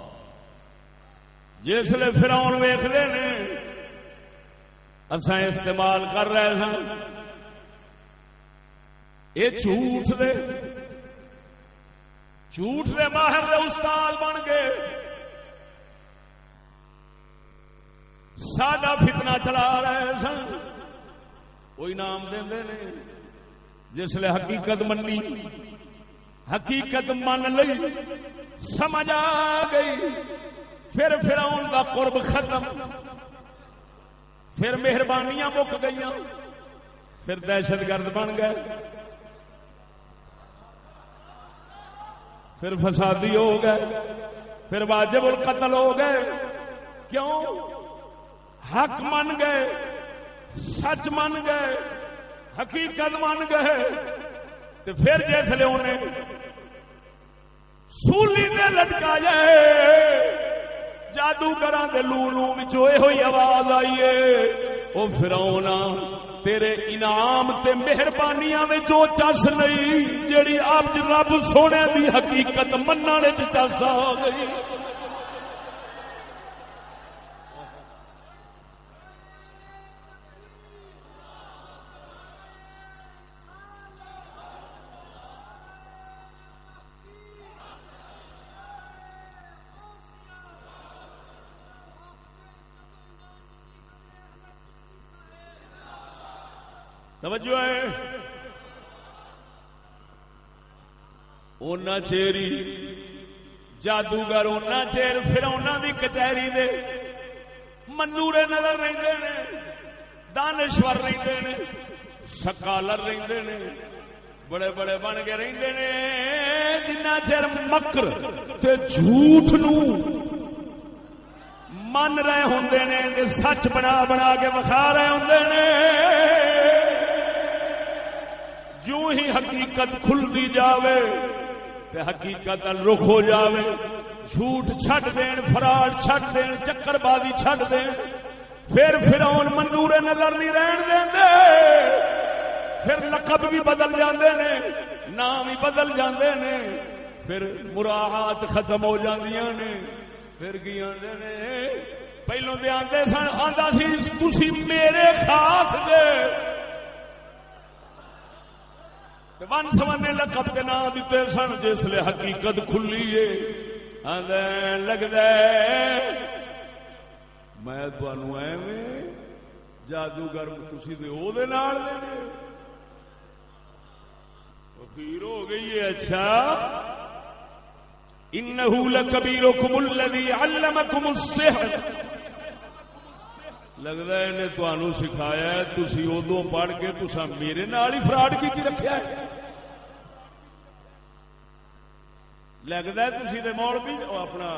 جسلے فرعون ویکھدے نے اساں استعمال کر رہے سن یہ جھوٹ دے ماہر دے استاد بن گئے. سادہ فتنہ چلا رہے سن. وہ انعام دے جسلے حقیقت منی، حقیقت من لئی، سمجھ آ گئی، پھر فرعون دا قرب ختم، پھر مہربانیاں مک گئیاں، پھر دہشت گرد بن گئے. پھر فسادی ہو گئے، پھر واجب القتل ہو گئے. کیوں؟ حق من گئے، سچ من گئے، حقیقت من گئے. تو پھر جسے انہیں سولی نے لٹکایا جادوگراں دے لولو وچوں ہوئی آواز آئی ہے، او فرعون تیرے انعام تے مہربانیاں وچ او چس نہیں جیڑی اب رب سونے دی حقیقت منن وچ چس آ گئی. توجہ ہے. اونا چیری جادوگر اونا چیر پھر اونا دی کچہری دے منورے نظر رہندے نے، دانشور رہندے نے، سکالر رہندے نے، بڑے بڑے بن کے رہندے نے. جنہ چیر مکر تے جھوٹ نو من رہے ہوندے نے تے سچ بنا بنا کے وکھا رہے ہوندے نے، جو ہی حقیقت کھل دی جاوے تے حقیقت رخ ہو جاوے، جھوٹ چھڈ دین، فراڈ چھڈ دین، چکر بازی چھڈ دین، پھر فرعون منورے نظر نہیں رہن دیندے. پھر لقب بھی بدل جاندے نے، نام بھی بدل جاندے نے، پھر مراعات ختم ہو جاندیاں نے. پھر کی آندے نے پہلوں دے آندے سن آندا سی تسی میرے خاص دے ون سمنے لقب کے نام دیتے سن. جس لئے حقیقت کھلی ہے لگتا ہے میں تمہوں ایویں جادوگر تسی دے او دے نال دے فقیر ہو گئی ہے. اچھا انہو لکبیرکم الذی علمکم السحر، لگتا ہے انہیں تمہوں سکھایا ہے، تسی ادو پڑھ کے تسا میرے نال ہی فراڈ کی رکھیا ہے. لگتا ہے تسی تے مولوی اپنا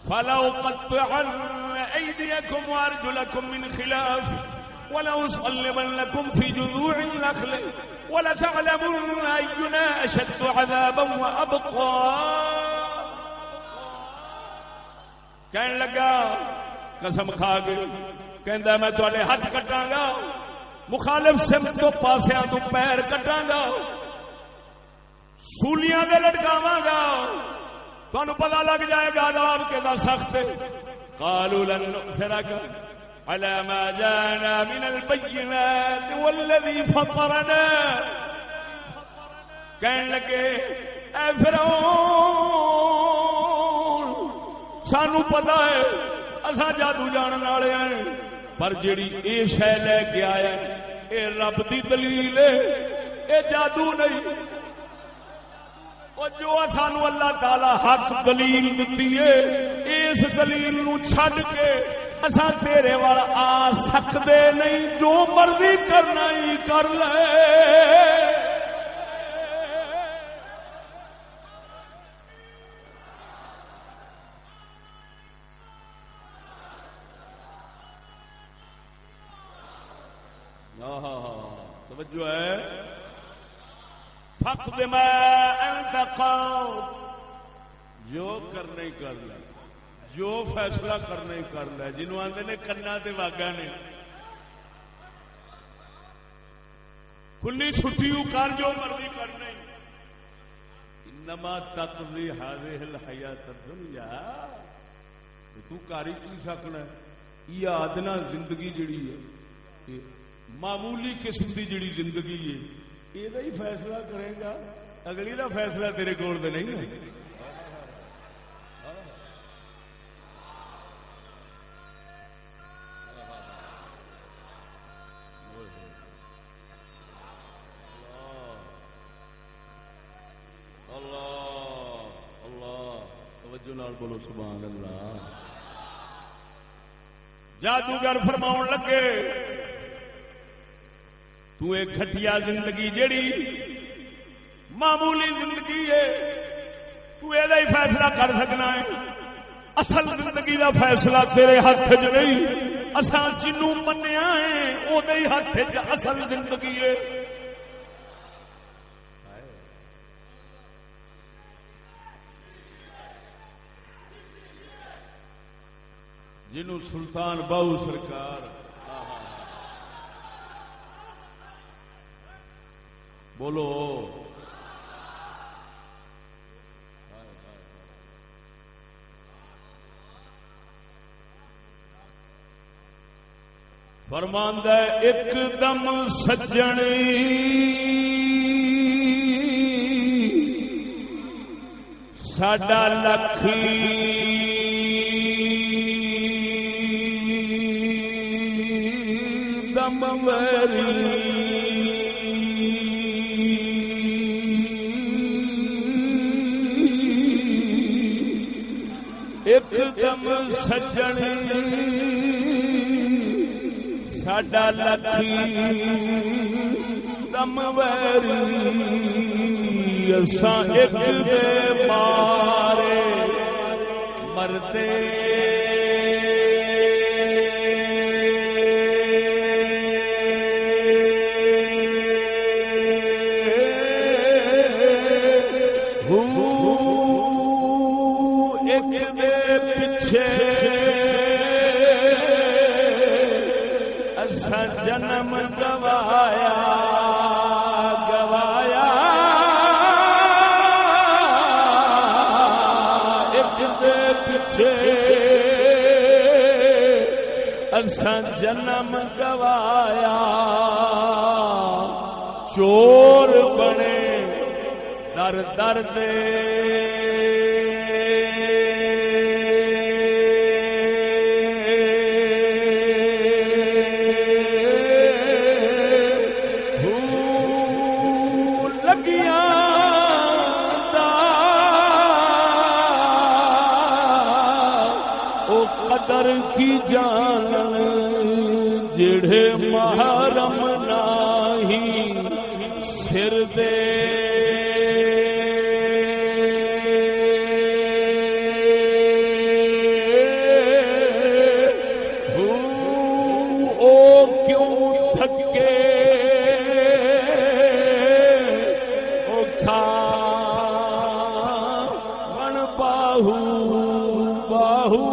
فَلَأُقَطِّعَنَّ أَيْدِيَكُمْ وَأَرْجُلَكُمْ مِنْ خِلَافٍ وَلَأُصَلِّبَنَّكُمْ فِي جُذُوعِ النَّخْلِ وَلَتَعْلَمُنَّ أَيُّنَا أَشَدُّ عَذَابًا وَأَبْقَىٰ. کہنے لگا قسم کھا کے کہندا میں تواڈے ہاتھ کٹاں گا، مخالف سمت تو پاسیاں تو پیر کٹاں گا، سولیاں دے لٹکاواں گا، تانوں پتہ لگ جائے گا عذاب کیدا سخت ہے. قالوا لن نؤثرك على ما جاءنا من البينات والذي فطرنا. کہنے لگے اے فرعون سانو پتہ ہے اساں جادو جانن والے ہیں، پر جیڑی اے شے لے کے آیا اے رب دی دلیل ہے، اے جادو نہیں. اور جو سانو اللہ تعالی حق دلیل دتی ہے اس دلیل نو چھڈ کے اساں تیرے وال آ سکدے نہیں، جو مرضی کرنا ہی کر لے. توجہ ہے. فقد ما انت قاض، جو کرنا ہی کر لے، جو فیصلہ کرنا ہی کر لے. جنہوں آندے نے کنا تے واگا نے کھلی چھٹی کر جو مرضی کرنا ہی. انما تقضی هذه الحیات الدنیا، تو کاری کی سکنا ہے. یہ ادنا زندگی جڑی ہے، معمولی قسم کی جڑی زندگی ہے، یہ ہی فیصلہ کرے گا، اگلی کا فیصلہ تیرے کول تے نہیں ہے. اللہ اللہ توجہ نال بولو سبحان اللہ. جادوگر فرماؤن لگے تو ایک گھٹیا زندگی جیڑی معمولی زندگی ہے تو یہ ہی فیصلہ کر سکنا ہے، اصل زندگی دا فیصلہ تیرے ہاتھ چ نہیں، اساں جنوں منیا ہے او دے ہاتھ چ اصل زندگی ہے۔ جنوں سلطان باہو سرکار بولو فرماندا ہے ایک دم سجن ساڈا لکھی دم ویری ایک دم سجن ساڈا لکھی دم ویری اساں ایک دے مارے مردے جنم گوایا گوایا ایک دے پیچھے اساں جنم گوایا چور بنے در در دے کی جان جڑے محرم نہیں سر دے او کیوں تھکے او کھا بن باہو باہو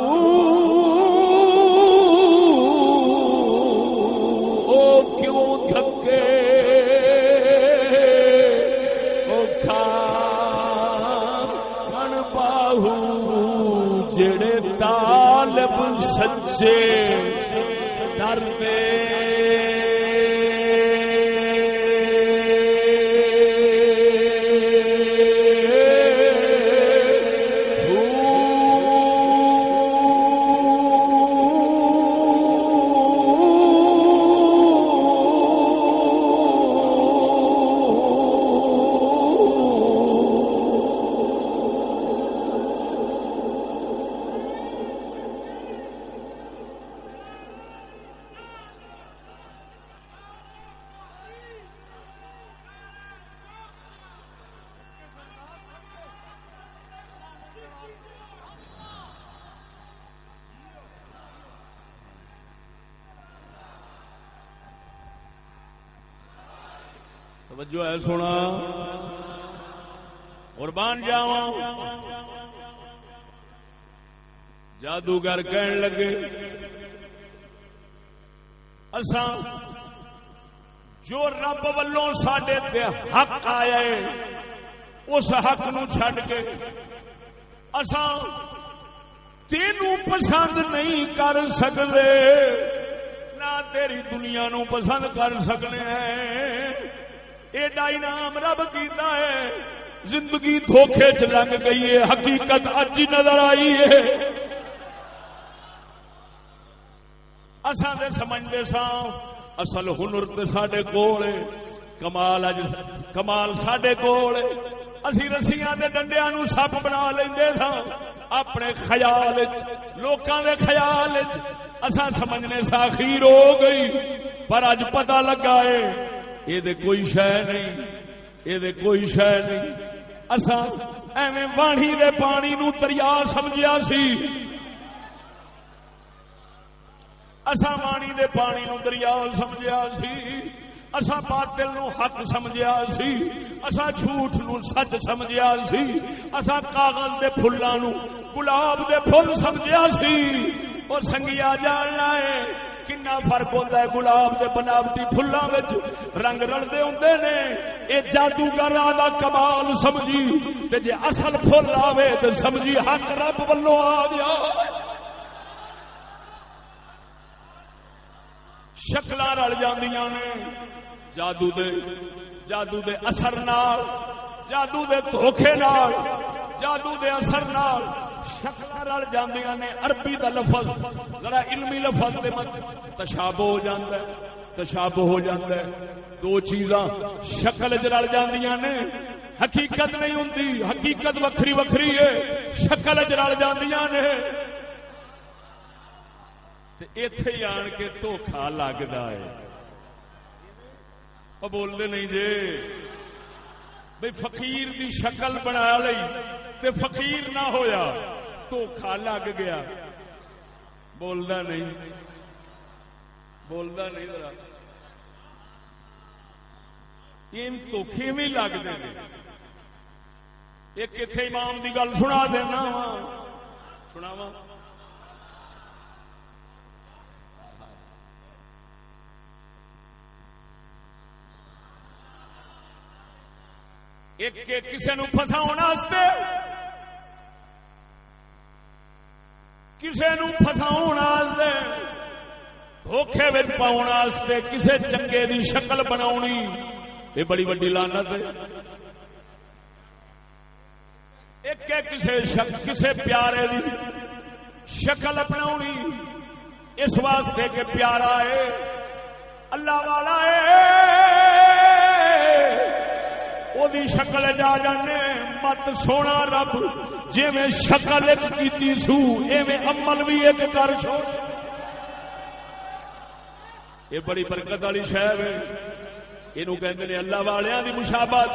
سچے در میں توجہ ہے سونا قربان جاواں جادوگر کہن لگے اساں جو رب والوں ساڈے تے حق آیا ہے اس حق نو چھڈ کے اساں تینوں پسند نہیں کر سکتے نہ تیری دنیا نو پسند کر سکنے ہیں۔ ایڈا انعام رب کیتا ہے، زندگی دھوکھے چ لنگ گئی ہے، حقیقت اج نظر آئی ہے۔ اساں تے سمجھدے ساں اصل ہنر تے ساڈے کول ہے، کمال ساڈے کول ہے، اسی رسیاں تے ڈنڈیاں نو سپ بنا لیندے ساں، اپنے خیال لوکاں دے خیال اساں سمجھنے ساخیر ہو گئی، پر اج پتہ لگا ہے یہ دے کوئی شے نہیں، یہ دے کوئی شے نہیں. اساں ایویں باڑی دے پانی نو دریا سمجھیا سی، اساں پانی دے پانی نو دریا سمجھیا سی، اساں باطل نو حق سمجھیا سی، اساں جھوٹ نو سچ سمجھیا سی، اساں کاغذ دے پھلاں نو گلاب دے پھل سمجھیا سی. اور سنگیا جاننا ہے کنا فرق ہوتا ہے گلاب دے بناوٹی پھلاں وچ رنگ رلدے ہوندے نے. اے جادوگراں دا کمال سمجھی تے جے اصل پھل آوے تے سمجھی حق رب والوں آ گیا. شکلاں رل جاندیاں نے جادو دے اثر نال، جادو دے دھوکھے نال، جادو دے اثر نال شکلاں رل جاندیاں نے. عربی دا لفظ ذرا علمی لفظ دے مت تشابہ ہو جاندا ہے، تشابہ ہو جاندا ہے. دو چیزاں شکل وچ رل جاندیاں نے، حقیقت نہیں ہوندی، حقیقت وکھری وکھری ہے، شکل وچ رل جاندیاں نے. تے ایتھے ہی آن کے دھوکھا لگدا ہے. او بولدے نہیں جے بھئی فقیر دی شکل بنا لئی تے فقیر نہ ہویا، دھوکھا لگ گیا. بولدا نہیں، بولدا نہیں. ذرا ان دھوکھے بھی لگدے نے. ایک اتنے امام دی گل سنا دینا وا، سناواں. ایک کسی نو پھساؤن واسطے، کسی نو پھساؤن واسطے، دھوکھے وچ پاؤن واسطے کسی چنگے دی شکل بناونی، یہ بڑی وڈی لعنت ہے. ایک کسی پیارے دی شکل اپناونی اس واسطے کہ پیارا ہے، اللہ والا ہے، او دی شکل جا جانے. مت سونا رب جی میں شکل ایک کیتی سو ایویں عمل بھی ایک کر چھوڑ. یہ بڑی برکت والی شے ہے. اینو کہندے نے اللہ والیاں دی مشابہت.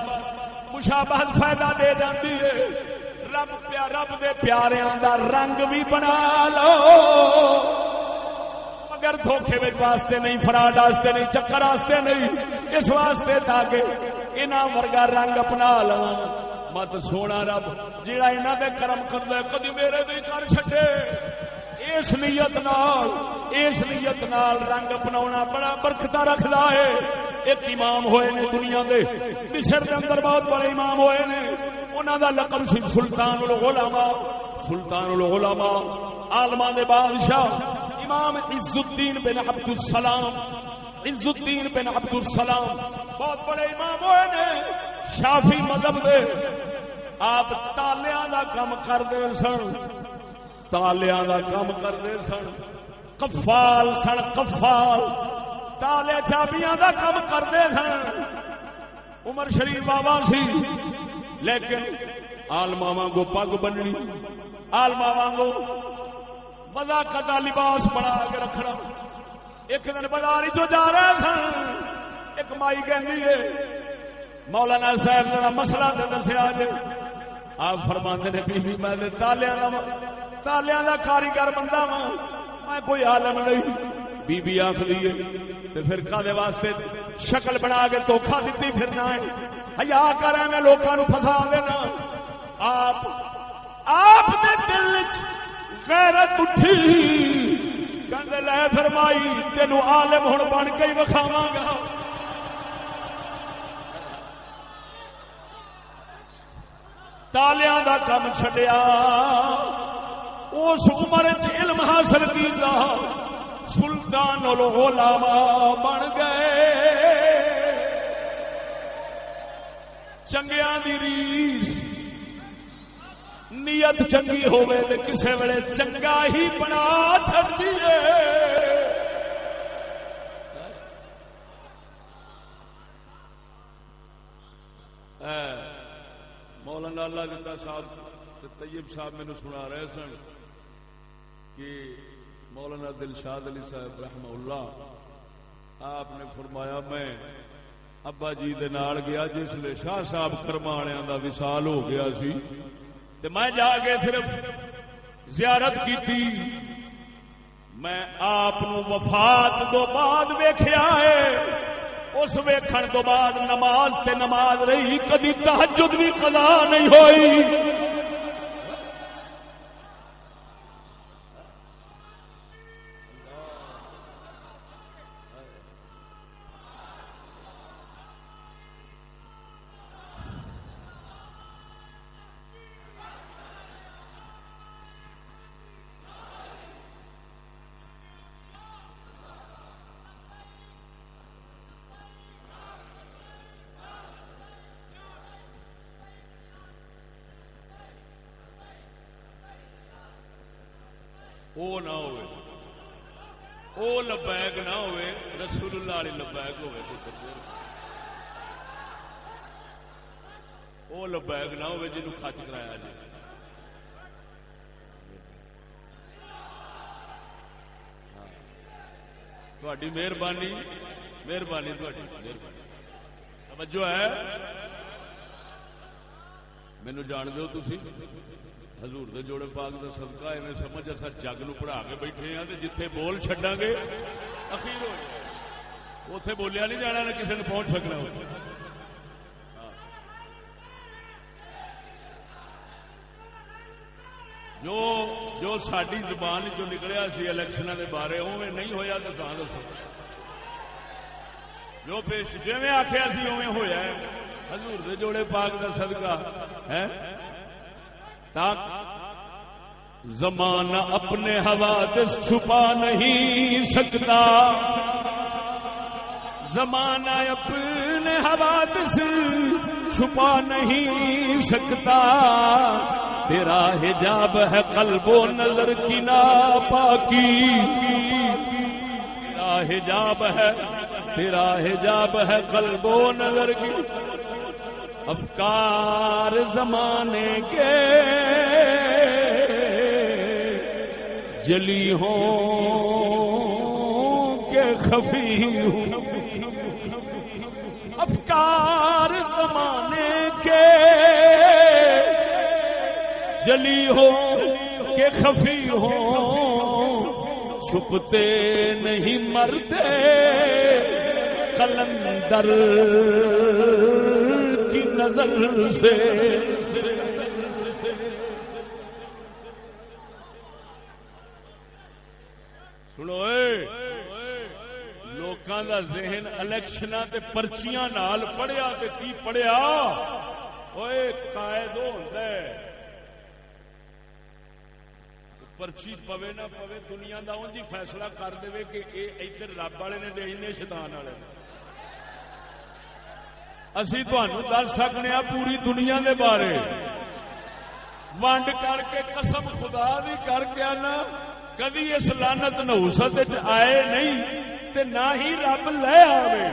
مشابہت فائدہ دے جاندی ہے. رب دے پیاریاں دا رنگ بھی بنا لو، مگر دھوکھے واسطے نہیں، فراڈ واسطے نہیں، چکر واسطے نہیں، اس واسطے تاکہ انہاں ورگا رنگ اپنا لواں. مت سونا رب جیڑا انہاں دے کرم کردا ہے کدی میرے تے کر چھڈے. اس نیت نال رنگ اپناونا بڑا برکت رکھدا ہے. ایک امام ہوئے نے دنیا دے، مصر دے اندر بہت بڑے امام ہوئے نے. انہاں دا لقب سی سلطان العلماء. سلطان العلماء عالماں دے بادشاہ امام عز الدین بن عبد السلام. عز الدین بن عبد السلام بہت بڑے امام ہوئے نے شافی مذہب دے. آپ تالیاں دا کم کردے سن، تالیاں دا کم کردے سن. قفال سن، قفال تالے چابیاں دا کم کردے سن. عمر شریف بابا سی، لیکن آلما وانگو پگ بننی، آلما وانگو مذاقت دا لباس بنا کے رکھنا. ایک دن بازار جو جا رہے تھے، ایک مائی کہندی ہے مولانا صاحب ذرا مسئلہ تے دسیا جے. آپ فرماندے نے بی بی میں تالیاں دا کاریگر بندہ وا، میں کوئی عالم نہیں. بی بی آخری ہے تے پھر کادے واسطے شکل بنا کے دھوکھا دتی پھرنا ہے؟ حیا کر میں لوکاں نو پھسا دینا. آپ دے دل وچ غیرت اٹھی، کہندے لے فرمائی تینو عالم ہن بن کے ہی وکھاواں گا. تالیاں دا کم چھڈیا، اس عمر وچ علم حاصل کیتا، سلطان العلماء بن گئے. چنگیاں دی ریس، نیت چنگی ہوے تے کسے ویلے چنگا ہی بنا چھڈدی ہے. مولانا اللہ جتا صاحب طیب صاحب مینوں سنا رہے سن کہ مولانا دلشاد علی صاحب رحمہ اللہ آپ نے فرمایا میں ابا جی دے نال گیا جس لے شاہ صاحب کرمانیاں دا وصال ہو گیا سی تے میں جا کے صرف زیارت کی میں آپ وفات تو بعد ویکھیا ہے اس ویکھن تو بعد نماز تے نماز رہی کدی تہجد بھی قضا نہیں ہوئی او نہ ہوئے او لبیک نہ ہوئے رسول اللہ علیہ لبیک ہوئے او لبیک نہ ہوئے جنہوں کھچ کرایا جائے تھوڑی مہربانی مہربانی تھوڑی مہربانی توجہ ہے مینوں جان دو تسی حضور دے جوڑے پاک دا صدقہ ایویں سمجھ اسا جگ نو پڑھا کے بیٹھے ہیں تے جتھے بول چھڈاں گے اخیر ہو جائے اوتھے بولیا نہیں جانا نہ کسی نے پہنچ سکنا ہو جو ساری زبان جو نکلیا سی الیکشناں دے بارے اوویں نہیں ہویا تے تاں دسو جو پیش جویں آکھیا سی اوویں ہویا ہے حضور دے جوڑے پاک دا صدقہ ہے زمانہ اپنے حوادث چھپا نہیں سکتا زمانہ اپنے حوادث چھپا نہیں سکتا تیرا حجاب ہے قلب و نظر کی ناپاکی تیرا حجاب ہے تیرا حجاب ہے قلب و نظر کی افکار زمانے کے جلی ہوں کہ خفی ہوں افکار زمانے کے جلی ہوں کہ خفی ہوں چھپتے نہیں مرتے قلندر کی نظر سے سنو لوکاں دا ذہن الیکشناں تے پرچیاں نال پڑھیا تے کی پڑھیا اوئے قائد ہوندا ہے پرچی پوے نہ پوے دنیا دا اونج ہی فیصلہ کر دے کہ اے ادھر رب والے نے تے اینے شیطان والے اسی تھانوں دس سکنے ہاں پوری دنیا دے بارے ونڈ کر کے قسم خدا دی کر کے آنا کبھی اس لعنت نحوست وچ آئے نہیں تے نہ ہی رب لے آوے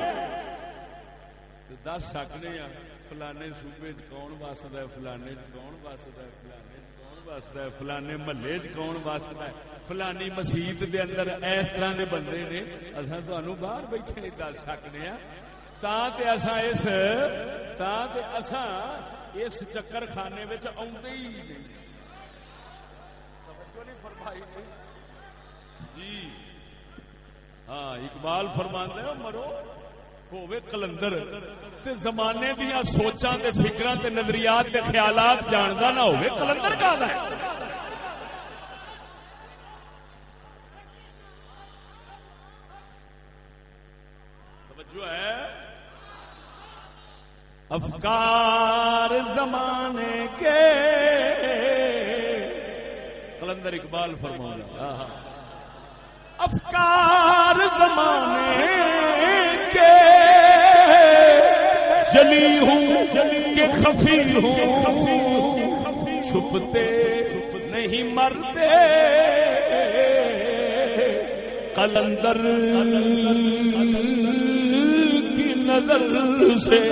تے دس سکنے ہاں فلانے صوبے وچ کون وسدا ہے فلانے وچ کون وسدا ہے فلانے وچ کون وسدا ہے فلانے محلے وچ کون وسدا ہے فلانی مسجد دے اندر اس طرح دے بندے نے اساں تانوں باہر بیٹھے نہیں دس سکنے ہاں تاں تے اساں اس چکر خانے وچ آوندے ہی نہیں توجہ نہیں فرمائی جی ہاں اقبال فرماندا ہے مرو ہووے قلندر تے زمانے دیاں سوچاں تے فکراں تے نظریات تے خیالات جاندا نہ ہووے قلندر کہندا ہے توجہ ہے افکار زمانے کے قلندر اقبال فرمایا افکار زمانے کے جلی ہوں کہ خفی ہوں چھپتے نہیں مرتے قلندر کی نظر سے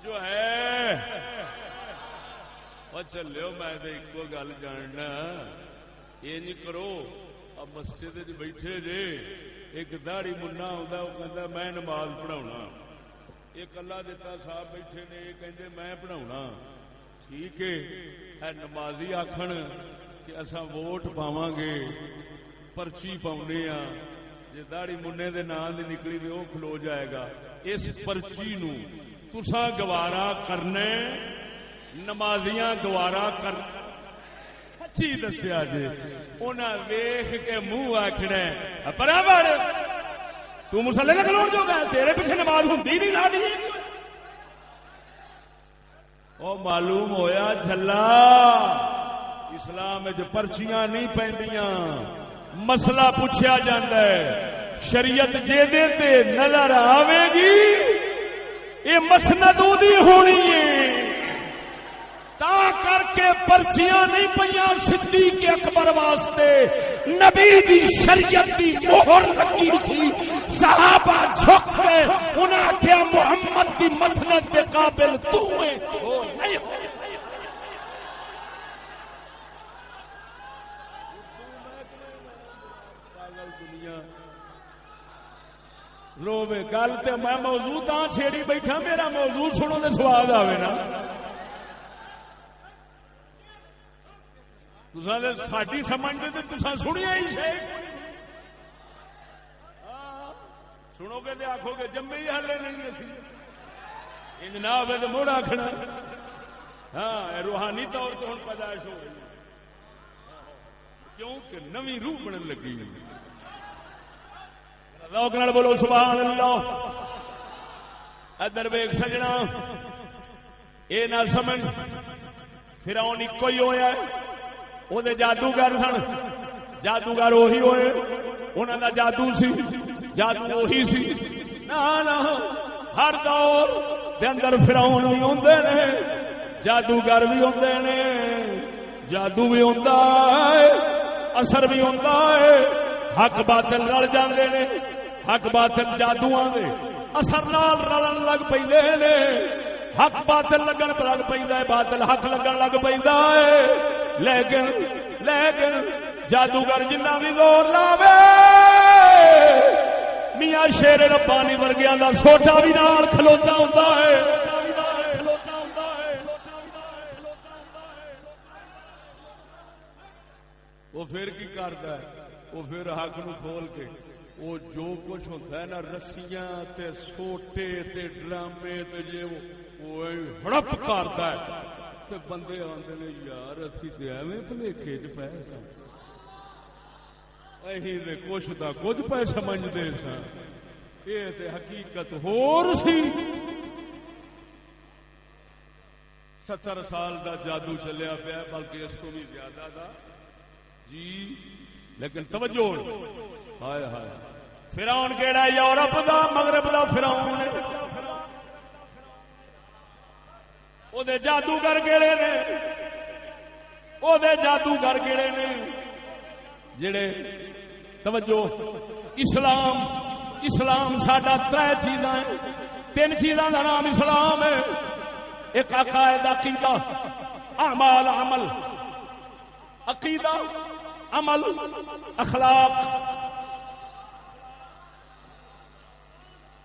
توجہ ہے وہ چلو میں ایک گل جاننا یہ نہیں کرو اب مسجد بیٹھے جے ایک داڑھی منا آتا وہ کہتا میں نماز پڑھاؤنا ایک اللہ دیتا صاحب بیٹھے نے یہ کہتے میں پڑھاؤنا ٹھیک ہے نمازی آخن کہ اصا ووٹ پاواں گے پرچی پاؤنے ہاں جی داڑھی منے دے نام دی نکلی تو وہ کھلو جائے گا اس پرچی نو تساں گوارا کرنا نمازیاں گوارا کر سچی دسیا جی انہاں ویکھ کے منہ آکھنا برابر تو مسلے نہ کھلو جو گا تیرے پیچھے نماز ہوندی نہیں لا دی او معلوم ہویا جھلا اسلام وچ پرچیاں نہیں پیندیاں مسئلہ پوچھا جاندا ہے شریعت جے دے تے نظر آوے گی یہ مسند دی ہونی ہے تا کر کے پرچیاں نہیں پیاں صدیق اکبر واسطے نبی دی شریعت دی مہر لگی تھی صحابہ جھک گئے انہاں کیا محمد دی مسند کے قابل تو ہے نہیں ہو روے گل تے میں موضوع تاں چھیڑی بیٹھا میرا موضوع سنو تے سواد آوے نا تساں تے ساڈی سمجھ تے تساں سنیا ہی ہے سنو گے تے آکھو گے جمے ہی ہلے نہیں اسی انج نہ ہوے تے موڑ آکھنا ہاں روحانی طور تے ہن پیدائش ہو گئی کیونکہ نویں روح بنن لگی ذوق نال بولو سبحان اللہ ادھر ویکھ سجنا اے نہ سمجھ فرعون اکو ہی ہویا ہے او دے جادوگر سن جادوگر وہی ہوئے انہاں دا جادو سی جادو وہی سی نا ہر دور دے اندر فرعون بھی ہوندے نے جادوگر بھی ہوندے نے جادو بھی ہوندا ہے اثر بھی ہوندا ہے حق باطل رل جاندے نے حق باطل جادواں دے اثر نال رلن لگ پیندے نے حق باطل لگن لگ پیندا ہے باطل حق لگن لگ پیندا ہے لیکن جادوگر جنہ بھی زور لاوے میاں شیر ربانی ورگیاں دا سوٹا بھی نال کھلوتا ہوندا ہے وہ پھر کی کردا ہے وہ پھر حق نو کھول کے وہ جو کچھ ہوتا ہے نا رسیاں تے سوٹے تے ڈرامے تے جے وہ ہڑپ کرتا ہے تے بندے آندے نے یار اسی تے ایویں بھلیکھے چ پے سن اہی تے کچھ دا کچھ پے سمجھدے سن یہ تے حقیقت ہور سی 70 سال دا جادو چلیا پیا بلکہ اس تو بھی زیادہ دا جی لیکن توجہ ہائے ہائے فرعون کیڑا یورپ دا مغرب دا فرعون ہے او دے جادوگر کیڑے نے او دے جادوگر کیڑے نے جڑے توجہ اسلام ساڈا 3 چیزاں ہیں 3 چیزاں دا نام اسلام ہے ایک عقائد عقیدہ اعمال عمل عقیدہ عمل اخلاق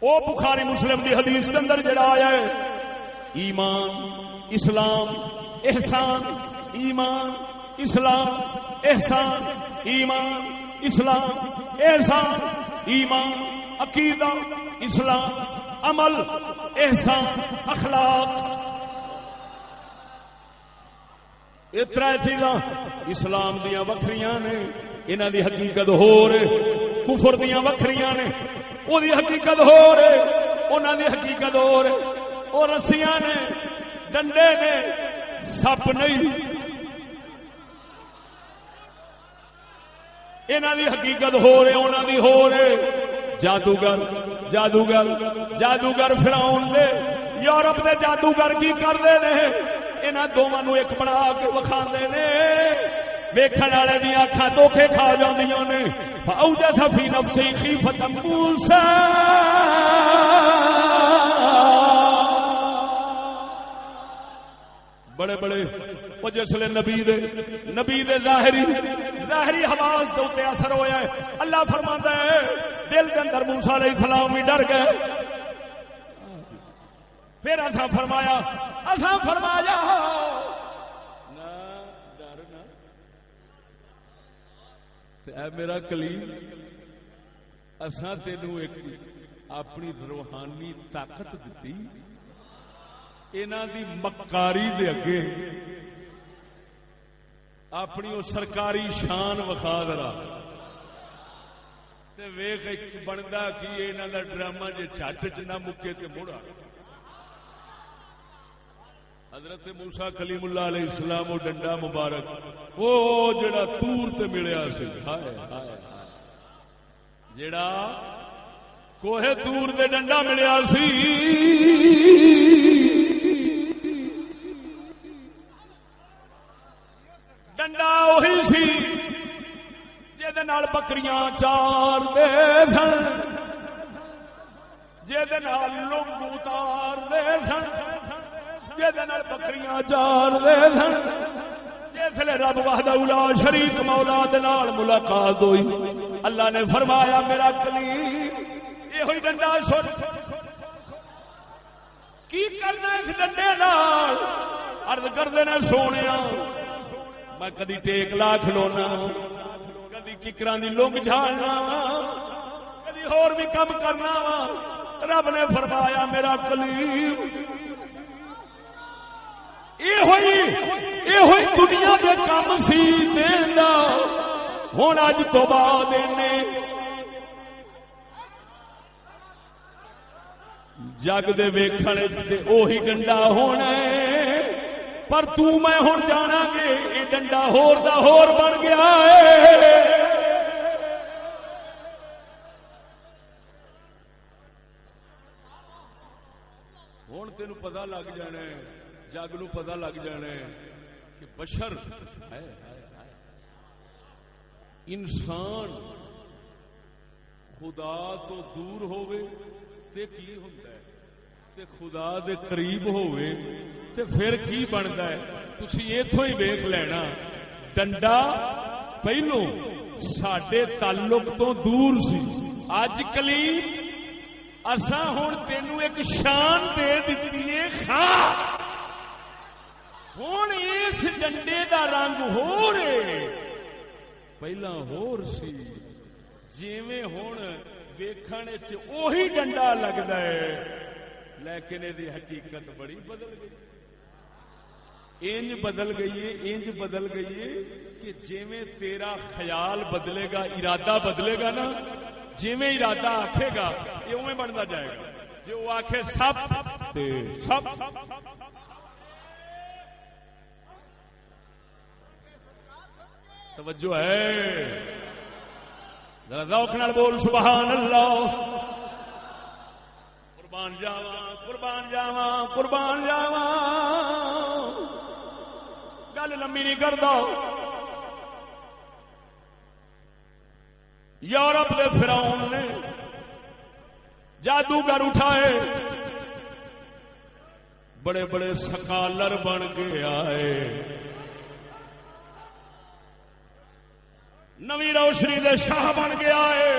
او بخاری مسلم دی حدیث کے اندر جڑا آیا ہے ایمان اسلام احسان ایمان اسلام احسان ایمان اسلام احسان ایمان عقیدہ اسلام عمل احسان اخلاق یہ 3 چیزاں اسلام دیاں وکھریاں نے انہاں دی حقیقت ہور کفر دیاں وکھریاں نے او دی حقیقت ہور انہاں دی حقیقت ہور او رسیاں نے ڈنڈے نے سپ نہیں انہاں دی حقیقت ہور انہاں دی ہور جادوگر فرعون دے یورپ دے جادوگر کی کردے نے انہاں دوواں نو ایک بنا کے وکھاندے نے ویکھن والے دی اکھاں دھوکے کھا جاندیاں نے فاوجس فی نفسی خیفۃ موسی بڑے بڑے وہ جسلے نبی دے ظاہری حواس دے اوتے اثر ہویا ہے. اللہ فرماندا ہے دل دے اندر موسیٰ علیہ السلام بھی ڈر گئے. پھر اساں فرمایا نہ ڈر نہ تے اے میرا کلیم اساں تینوں ایک اپنی روحانی طاقت دتی انہاں دی مکاری دے اگے اپنی وہ سرکاری شان وکھا ذرا تے ویکھ بندا کی انہاں دا ڈرامہ جے جھٹ چ نہ مکے تے مڑا. حضرت موسیٰ کلیم اللہ علیہ السلام وہ ڈنڈا مبارک وہ جڑا تور تے ملیا سی ہائے ہائے جڑا کوہ تور دے ڈنڈا ملیا سی ڈنڈا وہی سی جے نال بکریاں چار دے سن جے نال لوگ اتار دے سن جے نال بکریاں چار دے سن. جسلے رب وحدہ لا شریک مولا دے نال ملاقات ہوئی اللہ نے فرمایا میرا کلیم یہ ہوئی ڈنڈا چھوڑ کی کرنا اس ڈنڈے نال. عرض کردے نے سونیا میں کدی ٹیک لا کھلونا کدی ککراں دی لنگ جھاڑنا کدی ہور بھی کم کرنا وا. رب نے فرمایا میرا کلیم یہ ہوئی دنیا دے کم سی دیندا ہن اج تو بعد جگ دے ویکھن تے اوہی ڈنڈا ہونا پر تو میں ہن جانا گے یہ ڈنڈا ہور دا ہور بن گیا ہے. ہن تینوں پتہ لگ جانا ہے جگ نو پتہ لگ جانا ہے کہ بشر انسان خدا تو دور ہوئے تے کی ہوندا ہے تے خدا دے قریب ہوئے تے پھر کی بندا ہے. تسی ایتھوں ہی ویکھ لینا ڈنڈا پہلو ساڈے تعلق تو دور سی اج کلیم اساں ہن تینوں ایک شان دے دتی ہے خاص. ہن اس ڈنڈے دا رنگ ہو رہے پہلا ہور سی جیویں ہن ویکھن وچ اوہی ڈنڈا لگدا ہے لیکن یہ حقیقت بڑی بدل گئی. انج بدل گئی ہے کہ جیویں تیرا خیال بدلے گا ارادہ بدلے گا نا جیویں ارادہ آکھے گا یہ اوویں بنتا جائے گا. جو وہ آکھے سب تے سب توجہ ہے ذرا ذوق نال بول سبحان اللہ. قربان جاواں گل لمبی نہیں کردا. یورپ دے فرعون نے جادوگر اٹھائے بڑے بڑے سکالر بن کے آئے نوی روشنی دے شاہ بن کے آئے.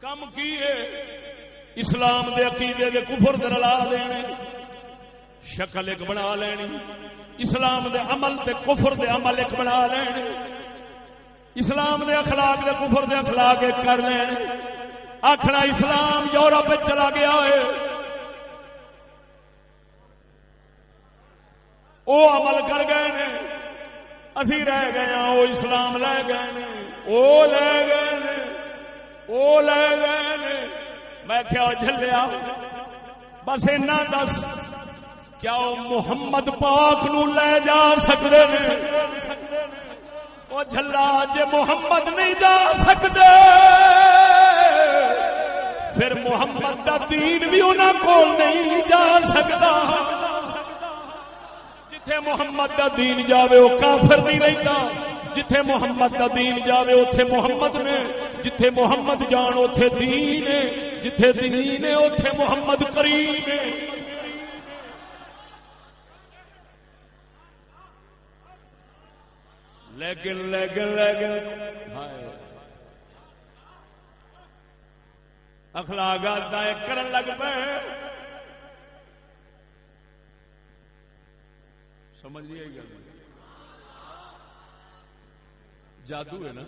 کم کیے اسلام دے عقیدے دے کفر دے رلا دینے شکل ایک بنا لینی اسلام دے عمل تے کفر دے عمل ایک بنا لینے اسلام دے اخلاق دے کفر دے اخلاق ایک کر لینے. آخنا اسلام یورپ چلا گیا ہے او عمل کر گئے نے اسی رہ گئے ہیں وہ اسلام لے گئے نے او لے گئے نے. میں کیا جھلیا بس اینا دس کیا وہ محمد پاک نو لے جا سکتے ہیں؟ وہ جھلا جے محمد نہیں جا سکتے پھر محمد دا دین بھی انہاں کول نہیں جا سکتا. جتھے محمد دا دین جاوے وہ کافر نہیں رہتا جتھے محمد دا دین جاوے اوتھے محمد نے جتھے محمد جان اوتھے دین ہے جتھے دین ہے اوتھے محمد کریم ہے. لیکن اخلاقات دائیں کرن لگ پے. سمجھ نہیں آئی گل؟ جادو ہے نا.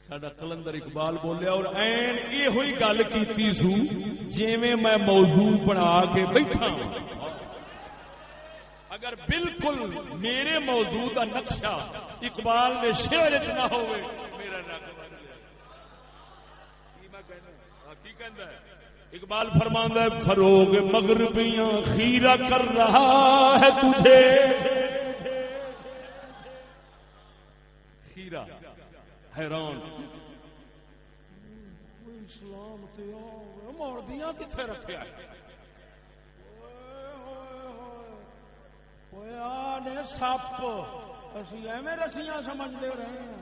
ساڈا قلندر اقبال بولیا اور این یہ ہوئی گل کیتی سو جویں میں موضوع بنا کے بیٹھا. اگر بالکل میرے موضوع کا نقشہ اقبال نے شعر چ نہ ہوئے میرا نک بن گیا. کی کہندا ہے اقبال؟ فرماندا ہے فروغ مغربیاں خیرہ کر رہا ہے تجھے. خیرہ حیران اسلام تے مولویاں کتھے رکھیا ہے؟ اوے نے سپ اسی ایویں رسیاں سمجھدے رہے ہیں.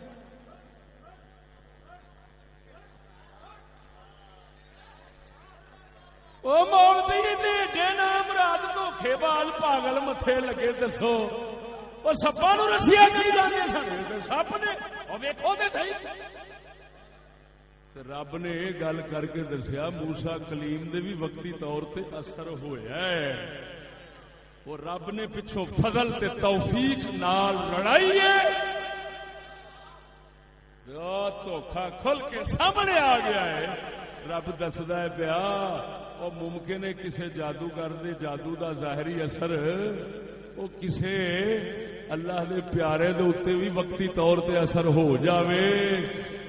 او مولوی دے ڈینا مراد دھوکھے بال پاگل متھے لگے. دسو وہ سپاں نوں رسیاں کی جاندے سن؟ سپ نے او ویکھو تے صحیح. رب نے یہ گل کر کے دسیا موسیٰ کلیم دے بھی وقتی طور تے اثر ہویا ہے. وہ رب نے پچھوں فضل تے توفیق نال لڑائی ہے. دھوکھا کھل کے سامنے آ گیا ہے. رب دسدا ہے پیا وہ ممکن ہے کسے جادوگر دے جادو دا ظاہری اثر وہ کسے اللہ دے پیارے دے اوتے بھی وقتی طور تے اثر ہو جاوے.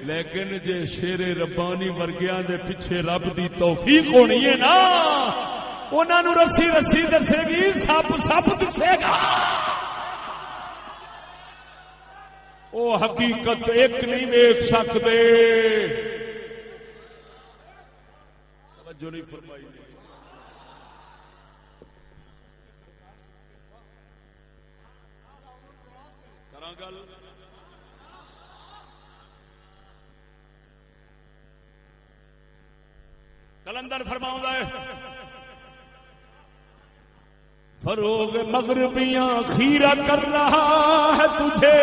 لیکن جے شیر ربانی ورگیاں دے پیچھے رب دی توفیق ہونی ہے نا انہاں نوں رسی رسی دسے گی سپ سپ دسے گا. او حقیقت ایک نہیں دیکھ سکتے. توجہ نہیں فرمائی. کراں گل کلندر فرماؤں ہے فروغ مغربیاں خیرہ کر رہا ہے تجھے.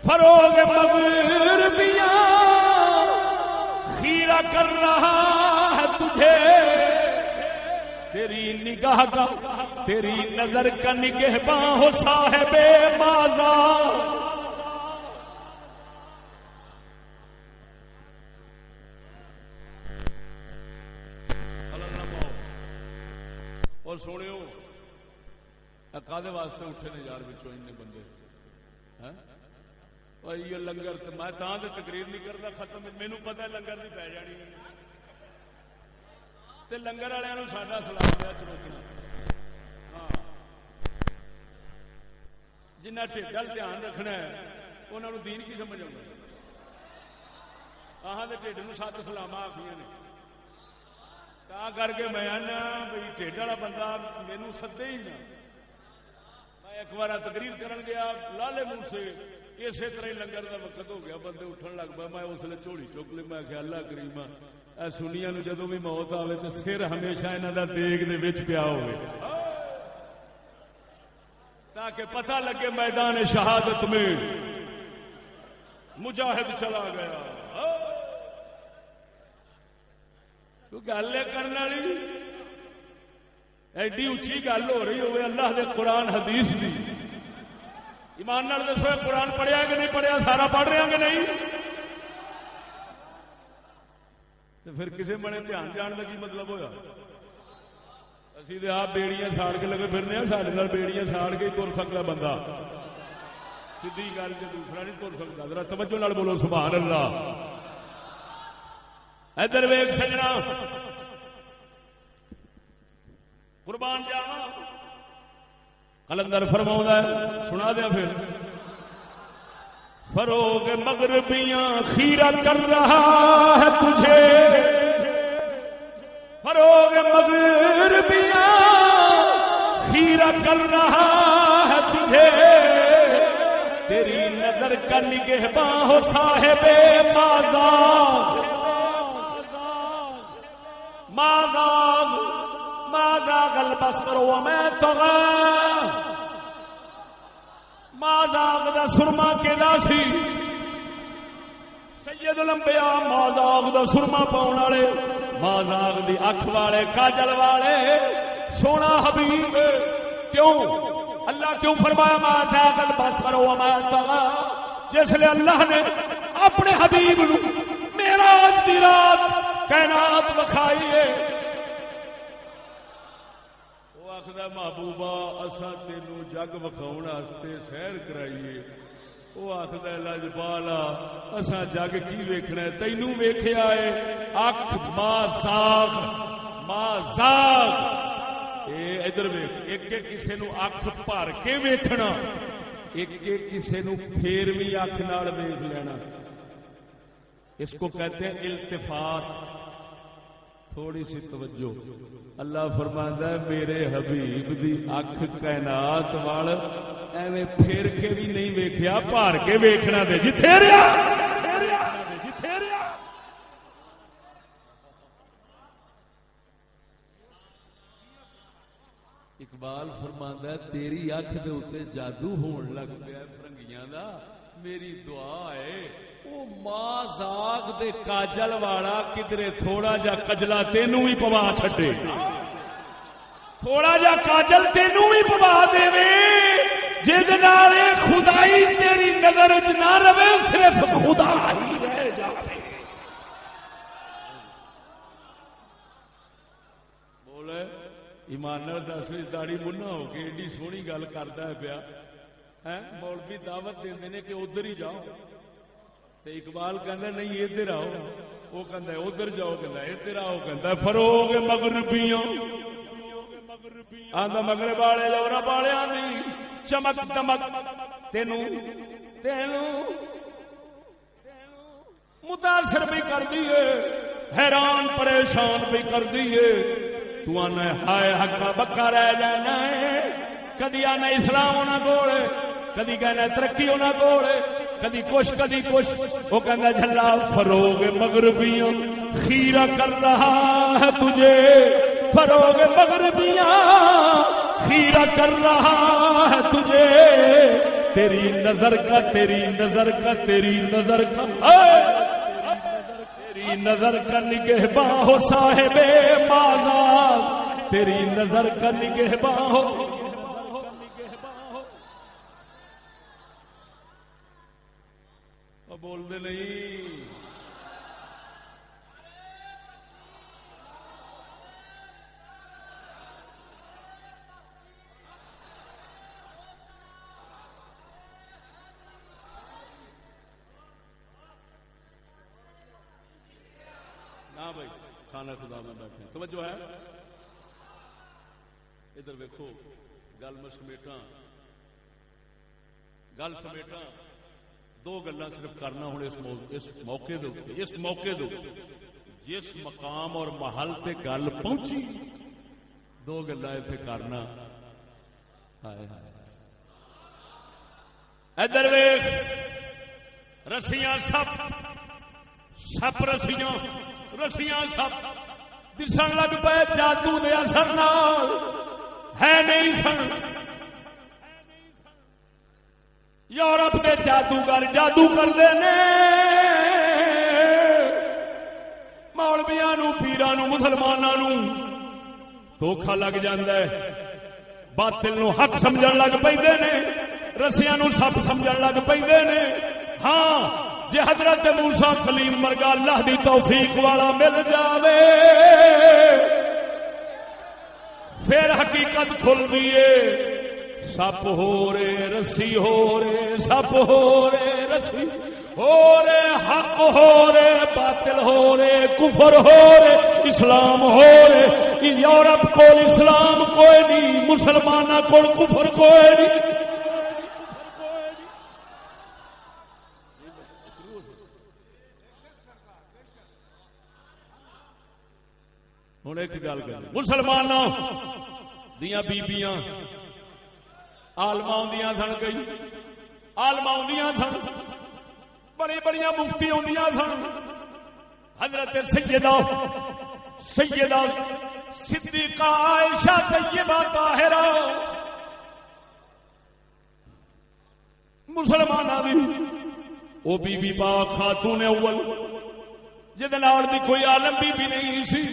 فروغ مغربیاں خیرہ کر رہا ہے تجھے. تیری نگاہ کا تیری نظر کا نگہباں ہو صاحب مازا. اور سوڑیو کادے واسطے اٹھے نے یار بچوں ان بندے یہ لنگر میں تاں تے تقریر نہیں کرتا ختم. مینوں پتہ ہے لنگر دی پی جانی تے لنگر والے نوں ساڈا سلام ہے چروکنا. ہاں جنہ ٹھیک گل دھیان رکھنا ہے انہاں نوں دین کی سمجھ آؤں گا. آہاں دے ٹھڈ نوں سات سلام آخیاں نے تا کر کے میں آنا بھائی ٹھڈ والا بندہ مینوں سدے ہی نہ. میں ایک بار تقریر کرن گیا لالے منہ سے اسی طرح لنگر کا وقت ہو گیا بندے اٹھن لگ پا. میں اس لیے جھولی چک لی. میں کہ اللہ کریما اے سنیاں نوں جدوں بھی موت آوے تے سر ہمیشہ انہاں دا دیگ دے وچ پیا ہوے تاکہ پتہ لگے میدان شہادت میں مجاہد چلا گیا. تو گل کرنے والی ایڈی اچھی گل ہو رہی ہوئے اللہ دے قرآن حدیث دی. ایمان نال دسو قرآن پڑھیا کہ نہیں پڑھیا؟ سارا پڑھ رہے ہیں کہ نہیں؟ تو پھر کسی بڑے دھیان جان کا کی مطلب ہویا؟ اسی تو آپ بیڑیاں ساڑ کے لگے پھرنے ہیں. سارے نال بیڑیاں ساڑ کے ہی تر سکتا بندہ. سیدھی گل کے دوسرا نہیں تر سکتا. ذرا توجہ نال بولو سبحان اللہ. ادھر ویکھ سجنا قربان جاواں قلندر فرماؤں ہے سنا دیا پھر. فروغ مغربیاں خیرہ کر رہا ہے تجھے. فروغ مغربیاں خیرہ کر رہا ہے تجھے. تیری نظر کا نگہباں ہو صاحب مازا. مازا ما زاغ البصر وما طغى ما زاغ دا سرما کیدا سی سید الانبیاء ما زاغ دا سرما پاؤن والے ما زاغ دی اکھ والے کاجل والے سونا حبیب کیوں اللہ کیوں فرمایا ما زاغ البصر وما طغى جس لئے اللہ نے اپنے حبیب نو معراج دی رات کائنات بکھائی ہے وہ آخدا محبوبہ اساں تینوں جگ وکھاؤن واسطے سیر کرائیے وہ آخدا لاجپالا اساں جگ کی ویکھنا ہے تینوں ویکھیا ہے اکھ ما زاغ اے ادھر ویکھ ایک کسے نو اکھ بھر کے ویکھنا ایک کسے نو پھیرویں اکھ نال ویکھ لینا اس کو کہتے ہیں التفات تھوڑی سی توجہ اللہ فرماندا ہے میرے حبیب دی اکھ کائنات وال ایویں پھیر کے بھی نہیں ویکھیا بھر کے ویکھنا تے جتھے رہیا اقبال فرماندا ہے تیری اکھ دے اوتے جادو ہون لگ پیا فرنگیاں دا میری دعا ہے او ماں زاغ دے کاجل والا کدرے تھوڑا جا کجلا تینوں ہی پوا چھڈے تھوڑا جا کاجل تینوں ہی پوا دے جے نال خدائی تیری نظر وچ نہ رہے صرف خدا ہی رہ جاوے بولے ایمان نال دس داڑھی منا ہو کے ایڈی سونی گل کردا ہے پیا مولوی دعوت دیندے نے کہ ادھر ہی جاؤ تے اقبال کہندا نہیں ادھر آؤ وہ کہندا ادھر جاؤ کہندا ادھر آؤ کہندا فروغ مغربیوں آندا مغرب والے یورپ والے آندی چمک دمک تینوں متاثر بھی کر دیے حیران پریشان بھی کر دیے تو آنا ہائے ہکا بکا رہ جانا ہے کدی آنا اسلام ہونا گوڑے کدی کہنا ترقی ہونا گوڑے کدی کچھ وہ کہنا جھلا فروغ مغربیوں خیرہ کر رہا ہے تجھے فروغ مغربیاں خیرہ کر رہا ہے تجھے تیری نظر کا تیری نظر کا نگہباں ہو صاحب مازاد تیری نظر کا نگہباں ہو بول دے نہیں نہ بھائی کھانا خدا میں بیٹھے توجہ ہے ادھر ویکھو گل میں سمیٹاں دو گلاں صرف کرنا ہوں اس موقع دے جس مقام اور محل تے گل پہنچی دو گلاں ایتھے کرنا ادھر ویکھ رسیاں سپ رسیاں سپ دسن لگ پے جادو دے اثر نال ہے نہیں سن یورپ کے جادوگر جادو کرتے ہیں مولویاں نو پیراں نو مسلماناں نو دھوکھا لگ جاندا ہے باطل نو حق سمجھن لگ پیندے نے رسیاں نو سپ سمجھن لگ پیندے نے ہاں جے حضرت موسیٰ کلیم ورگا اللہ دی توفیق والا مل جاوے پھر حقیقت کھل دیے سپ ہو رے رسی ہو رے سپ ہو رے رسی ہو رے حق ہو رے باطل ہو رے کفر ہو رے اسلام ہو رے یورپ کو اسلام کوئی نہیں مسلمانہ کو کفر کوئی نہیں ہوں ایک گل کر مسلمانوں دیاں بیبیاں آلما آدیاں سن گئی آلما آدیاں سن بڑی بڑی مفتی آدیاں سن حضرت سیدہ صدیقہ عائشہ طیبہ طاہرہ مسلمانہ دی او بی بی پاک خاتون اول جدے نال دی کوئی عالم بی بی نہیں سی.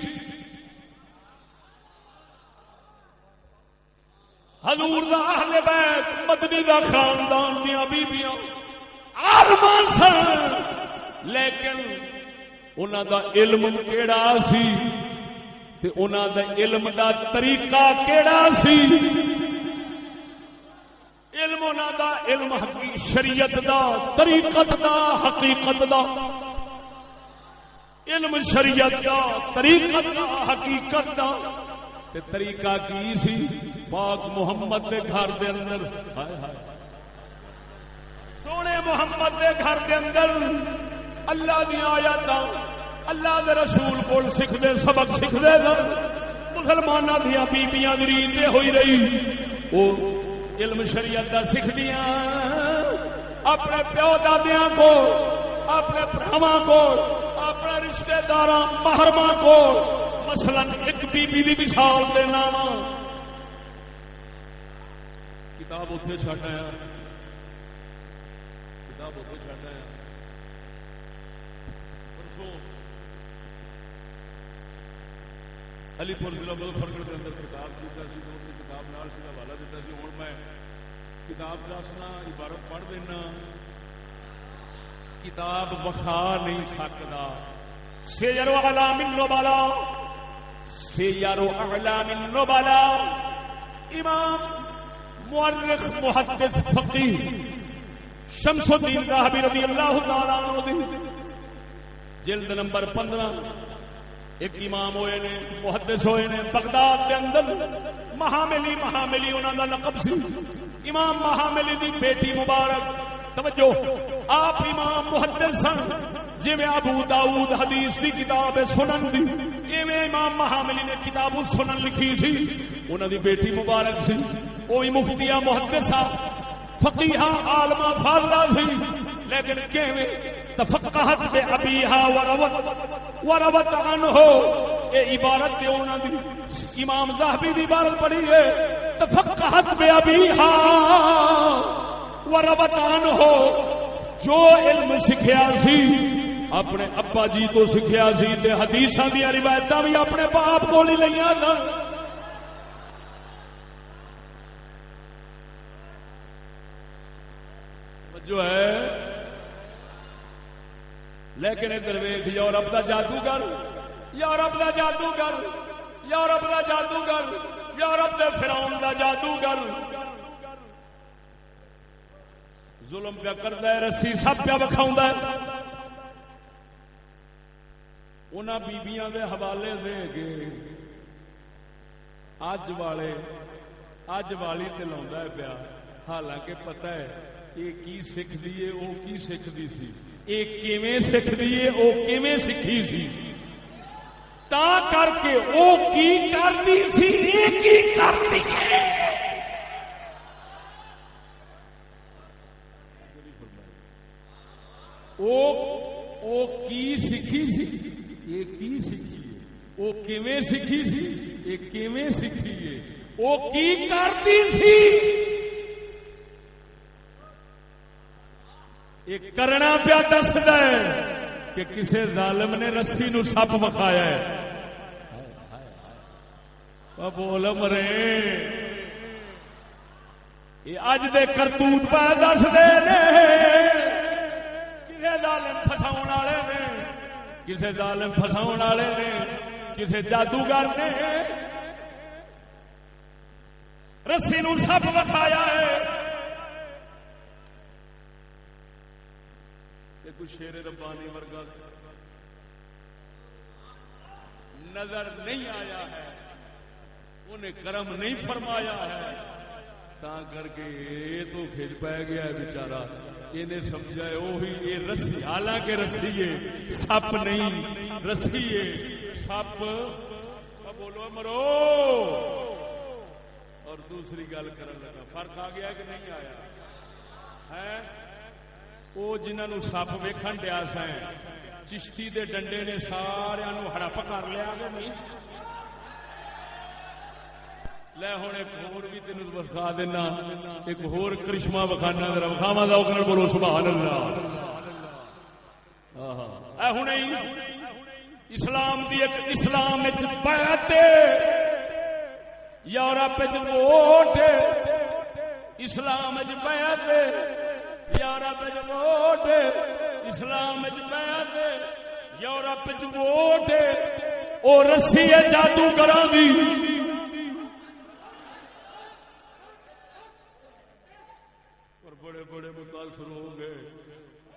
حضور دا اہل بیت مدنی دا خاندان دیاں بیبیاں عالمان سن، لیکن انہاں دا علم کیڑا سی تے انہاں دا علم دا طریقہ کیڑا سی. علم انہاں دا علم شریعت دا، طریقت دا، حقیقت دا. علم شریعت دا، طریقت دا، حقیقت دا. تے طریقہ کی سی؟ پاک محمد دے گھر دے اندر، ہائے ہائے سونے محمد دے گھر دے اندر اللہ دی آیاتاں اللہ دے رسول کول سکھدے، سبق سکھدے سن. مسلماناں دیاں بیبییاں دی ریت ہوئی رہی، او علم شریعت دا سکھدیاں اپنے پیو دادیاں کو، اپنے بھراواں کو، اپنے رشتہ داراں محرماں کو. مثلا ایک بی بی دی مثال دینا وا، کتاب اتنے چھڈ آیا، کتاب اتنے چھڈ آیا. پرسوں علی پور ضلع مظفرگڑھ کے اندر کتاب دیتا سی، کتاب نال سی حوالہ دیتا سی. ہوں میں کتاب دسنا، عبارت پڑھ دینا. کتاب وکھا نہیں سکتا. سیر اعلام النبلاء، سیر اعلام النبلاء، امام مورخ محدث فقیہ شمس الدین ذہبی رضی اللہ تعالیٰ عنہ جلد نمبر 15 ایک امام ہوئے نے، محدث ہوئے نے بغداد کے اندر. مہاملی انہوں کا لقب سی. امام مہاملی دی بیٹی مبارک، توجہ، آپ امام محدث سن. جی میں ابو داؤد حدیث دی کتاب سنن دی، ایویں امام مہاملی نے کتاب سنن لکھی سی. انہوں دی بیٹی مبارک سی، وہی مفتیہ محدثہ فقیہہ عالمہ فاضلہ سی. لیکن کیویں تفقہت بے ابیہا وروت عنہ، یہ عبارت تے انہاں دی امام ذہبی دی عبارت پڑھی ہے. تفقہت بے ابیہا وروت عنہ، جو علم سکھیا سی اپنے ابا جی تو سکھیا سی تے حدیثاں دی روایتاں بھی اپنے باپ کول ہی لئیاں سن. جو ہے لیکن ادھر ویکھ یورپ دا جادوگر، یورپ دا جادوگر، یورپ دا جادوگر، یورپ دے فرعون دا جادوگر ظلم پہ کردا ہے، رسی سب پہ وکھاوندا ہے. انہاں بیبییاں دے حوالے دے کے اج والی تے لاوندا ہے پیا. حالانکہ پتہ ہے یہ کی سکھدی ہے، وہ کی سکھدی سی، یہ کیویں سکھدی ہے، وہ کیویں سکھی سی. تا کر کے وہ کی کرتی سی، یہ کی کرتی ہے. وہ کی سکھی سی، یہ کی سکھی ہے. وہ کیویں سکھی سی، یہ کیویں سکھی ہے. وہ کی کرتی سی، یہ کرنا پیا دسدا ہے کہ کسے ظالم نے رسی نو سپ وکھایا ہے. بول مرے یہ اج دے کرتوت پہ دسدے نے. کسے ظالم پھساؤن والے نے، کسے ظالم پھساؤن والے نے، کسے جادوگر نے رسی نو سپ وکھایا ہے. کوئی شیر ربانی ورگا نظر نہیں آیا ہے، انہیں کرم نہیں فرمایا ہے. تا کر کے یہ تو کھج پہ گیا ہے بیچارہ. انہیں سمجھا ہے وہی یہ رسی، حالانکہ رسی ہے، سپ نہیں، رسی ہے سپ. بولو مرو. اور دوسری گل کرن لگا، فرق آ گیا کہ نہیں آیا ہے؟ وہ جنہوں سپ ویکھن دیا سائیں چشتی دے ڈنڈے نے سارے ہڑپ کر لیا کہ نہیں؟ لے ہوں ایک ہور بھی تین وکھا دینا، ایک ہور کرشمہ وکھانا، ذرا وکھاوا دا اوکھنا بولو سبحان اللہ۔ اے ہن اسلام دی ایک اسلام وچ بیعت یورپ وچ ووٹ، اسلام وچ بیعت یورپ وچ ووٹ، اسلام وچ بیعت یورپ وچ ووٹ، او رسی ہے جادوگراں دی، بڑے بڑے متاثر ہو گئے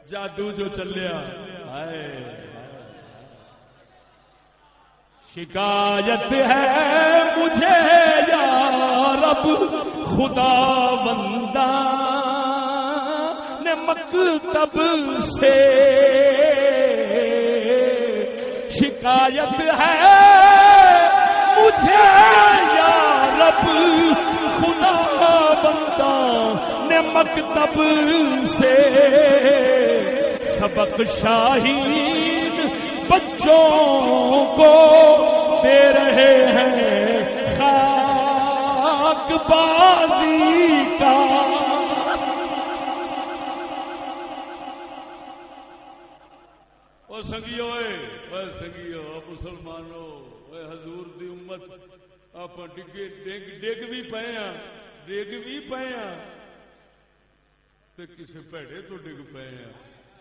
جادو جو چلیا۔ شکایت ہے مجھے یا رب خدا بندہ نے مکتب سے، شکایت ہے مجھے یا رب خدا بندہ نے مکتب سے، سبق شاہین بچوں کو دے رہے ہیں خاک بازی کا۔ او سنگیو اے سنگیو مسلمانوں، اے حضور دی امت آپ ڈگ بھی پے ہاں، ڈگ بھی پے ہاں تے کسے بھڑے تو ڈگ پے ہاں۔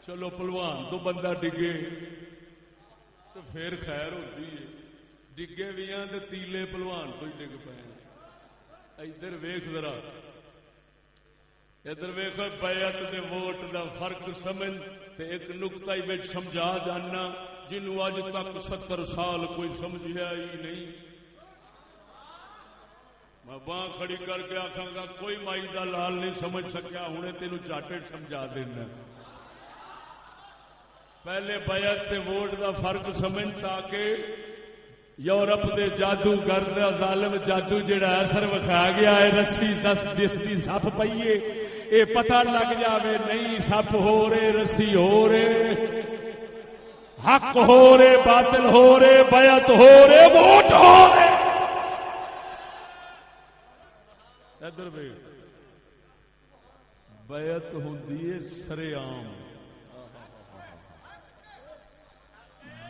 چلو پلوان تو بندہ ڈگے تو پھر خیر ہوتی ہے، ڈگے بھی ہاں تے تیلے پلوان تو ہی ڈگ پے ہاں۔ ادھر ویکھ ذرا، ادھر ویکھ بیعت تے ووٹ دا فرق سمجھ تے ایک نقطہ ہی وچ سمجھا جانا جنوں اج تک 70 سال کوئی سمجھیا ہی نہیں۔ میں باں کھڑی کر کے آکھاں گا کوئی مائی دا لال نہیں سمجھ سکیا، ہنے تینوں چاٹے سمجھا دینا۔ پہلے بیعت تے ووٹ دا فرق سمجھ تاکہ یورپ دے جادوگر دا ظالم جادو جڑا اثر وکھا گیا ہے، رسی دس دی سپ پئیے، اے پتہ لگ جاوے نہیں سپ ہو رہے، رسی ہو رہے، حق ہو رہے، باطل ہو رہے، بیعت ہو رہے، ووٹ ہو رہے۔ ادھر بیعت ہوندی ہے سرے عام،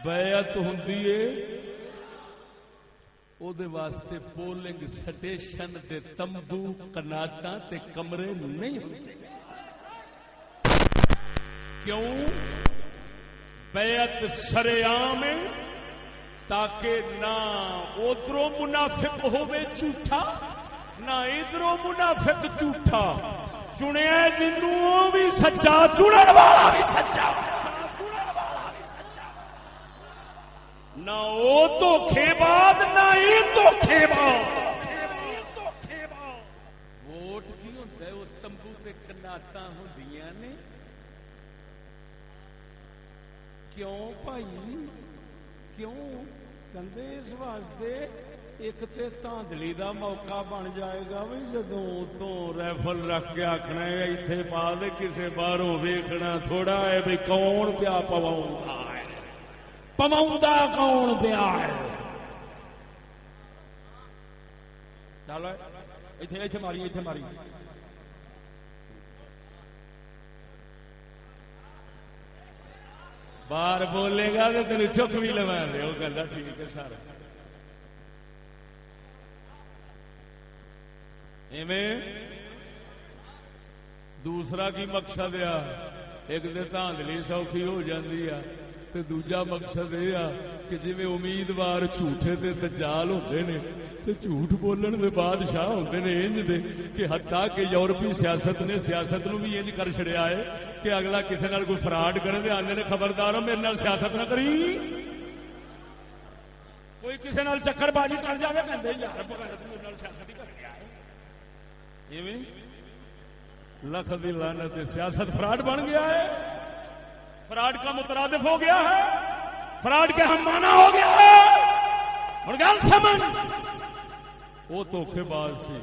بیعت ہوندی ہے او دے واسطے پولنگ سٹیشن دے تمبو کناٹاں تے کمرے نہیں ہوندے۔ کیوں؟ بیعت سرے عام ہے تاکہ نہ ادھروں منافق ہوے جھوٹا نہ ادھروں منافق جھوٹا، چنیا جنوں بھی سچا، چنن والا بھی سچا، نہ وہ دھوکھے بعد نہ یہ دھوکھے بعد۔ ووٹ کی ہوتا ہے وہ تمبو تے کناٹاں ہوندیاں نے۔ کیوں بھائی کیوں؟ کہندے اس واسطے ایک تے تاندلی دا موقع بن جائے گا بھی جدوں تو ریفل رکھ کے آکھنا ہے ایتھے پا دے، کسے باہروں ویکھنا تھوڑا ہے بھی کون پیا پواوندا ہے، پواوندا کون پیا ہے۔ چلو ایتھے ایتھے ماری، ایتھے ماری۔ باہر بولے گا تو تینوں چک بھی لوا دے، وہ کہندا ٹھیک ہے سارا۔ دوسرا کی مقصد ہے ایک دے دھاندلی سوکھی ہو جاندی ہے تے دوجا مقصد یہ کہ جی امیدوار جھوٹے تے دجال ہوندے نے تے جھوٹ بولن دے بادشاہ ہوندے نے انج دے کہ حتیٰ کہ یورپی سیاست نے سیاست نو بھی انج کر چھڑیا ہے کہ اگلا کسے نال کوئی فراڈ کرے تے آندے نے خبردار ہو میرے نال سیاست نہ کری، کوئی کسے نال چکر بازی کر جاوے کہندے یار بغیرت میرے نال سیاست ہی کر گیا ہے۔ لکھ دی لعنت سیاست فراڈ بن گیا ہے، فراڈ کا مترادف ہو گیا ہے، فراڈ کے ہم مانا ہو گیا ہے۔ اور گل سمجھ وہ دھوکھے باز سی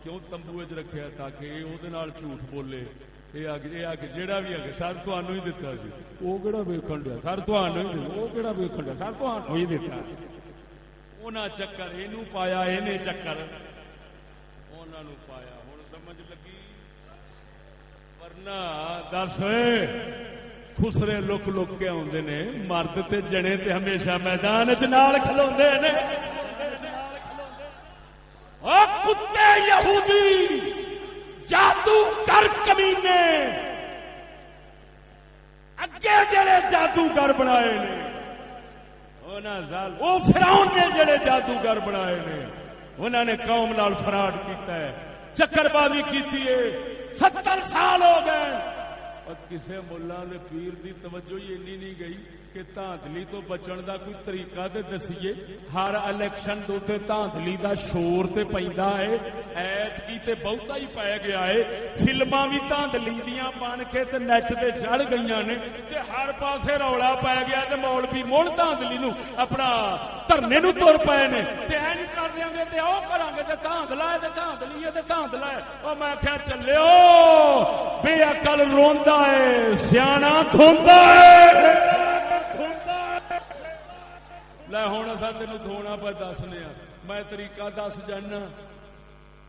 کیوں تمبو وچ رکھیا تاکہ وہ جھوٹ بولے، جیڑا بھی ہے سر تمہیں ہی دتا سی، وہ کہڑا ویکھن دیا سر تمہیں، وہ کہڑا ویکھن دیا سر تمہیں ہی دتا، انہاں چکر اینو پایا، اینے چکر انہوں پایا. ہوں سمجھ لگی؟ ورنہ دس خسرے لک لک کے آتے نے، مرد تے جنے تے ہمیشہ میدان چ نال کھلوندے نے. او کتے یہودی جادو کر کمینے اگے جڑے جادوگر بنائے نے، وہ فرعون نے جڑے جادوگر بنائے نے، انہوں نے قوم نال فراڈ کیتا ہے، چکر بازی کیتی ہے. 70 سال ہو گئے اور کسے ملا نے پیر دی توجہ ہی اینی نہیں گئی کہ دھاندلی تو بچن دا کوئی طریقہ تے دسیے. ہر الیکشن دے دھاندلی دا شور تے پیندا ہے، ایتکی تے بہتا ہی پی گیا ہے. فلماں بھی دھاندلی دیاں بن کے تے نیٹ تے چڑھ گئیاں نے تے ہر پاسے رولا پی گیا تے مولوی مڑ دھاندلی نو اپنا دھرنے نو تر پئے نے تے این کر دیاں گے تے او کراں گے تے دھاندلا ہے تے دھاندلی ہے تے دھاندلا ہے. او میں کہیا چلیو بے عقل روندا ہے، سیاںا دھوندا ہے. لے ہوں اصا تین دھونا پہ دسنے، میں طریقہ دس جانا.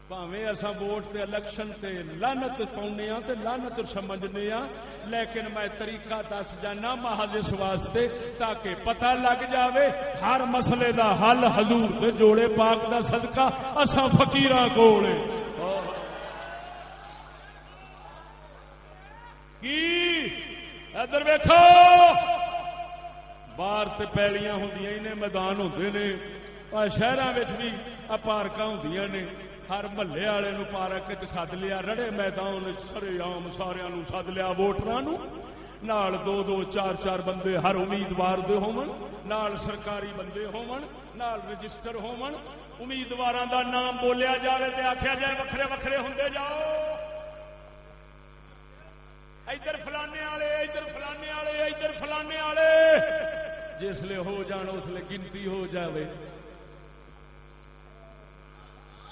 پاویں اصا ووٹ تے الیکشن تے لعنت پاؤنے تے لعنت سمجھنے، لیکن میں طریقہ دس جانا محض اس واسطے تاکہ پتہ لگ جاوے ہر مسئلے دا حل حضور دے جوڑے پاک دا صدقہ اصا فقیراں کول کی. ادھر ویکھو، باہر تے پیلیاں ہوندیاں نے، میدان ہوندے نے، اور شہراں وچ بھی پارکاں ہوندیاں نے. ہر محلے والے نو پارک وچ سد لیا، رڑے میدان سرے عام سارے نو سد لیا، ووٹراں نو نال 2-2 4-4 بندے ہر امیدوار دے ہون، نال سرکاری بندے ہون، نال رجسٹر ہون. امیدواراں دا نام بولیا جاوے تے آکھیا جائے وکھرے وکھرے ہوندے جاؤ، ادھر فلانے والے، ادھر فلانے والے، ادھر فلانے والے. جس لے ہو جان اس لے گنتی ہو جاوے،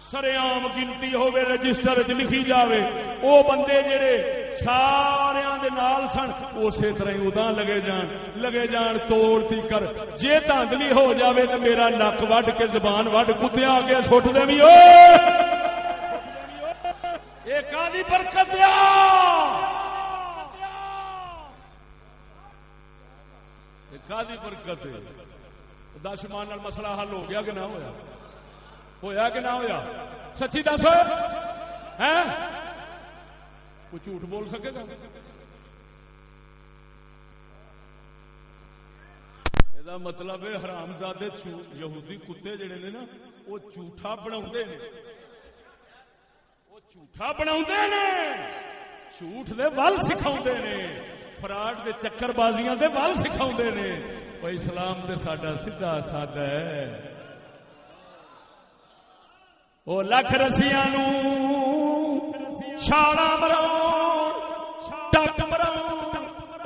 سرے عام گنتی ہوے، رجسٹر وچ لکھی جاوے. او بندے جڑے ساریاں دے نال سن اسی طرح ہی ادا لگے جان توڑتی کر. جے دھاندلی ہو جاوے تے میرا نک وڈ کے زبان وڈ کتے آ کے سٹ دے بھی. اے کادی برکت کادی برکت ہے. دس مان نال مسئلہ حل ہو گیا کہ نہ ہویا؟ ہویا کہ نہ ہویا؟ سچی دس ہے؟ کوئی جھوٹ بول سکے گا؟ یہ مطلب ہے حرام زادے یہودی کتے جڑے نے نا وہ جھوٹا بناؤندے نے، وہ جھوٹا بناؤندے نے، جھوٹ دے ول سکھاؤندے نے، فراڈ دے چکر بازیاں دے ول سکھاؤندے نے. وہ اسلام دے ساڈا سیدھا سادہ ہے. او لکھ رسیاں نو چھاڑا مراؤ، ٹپ مراؤ،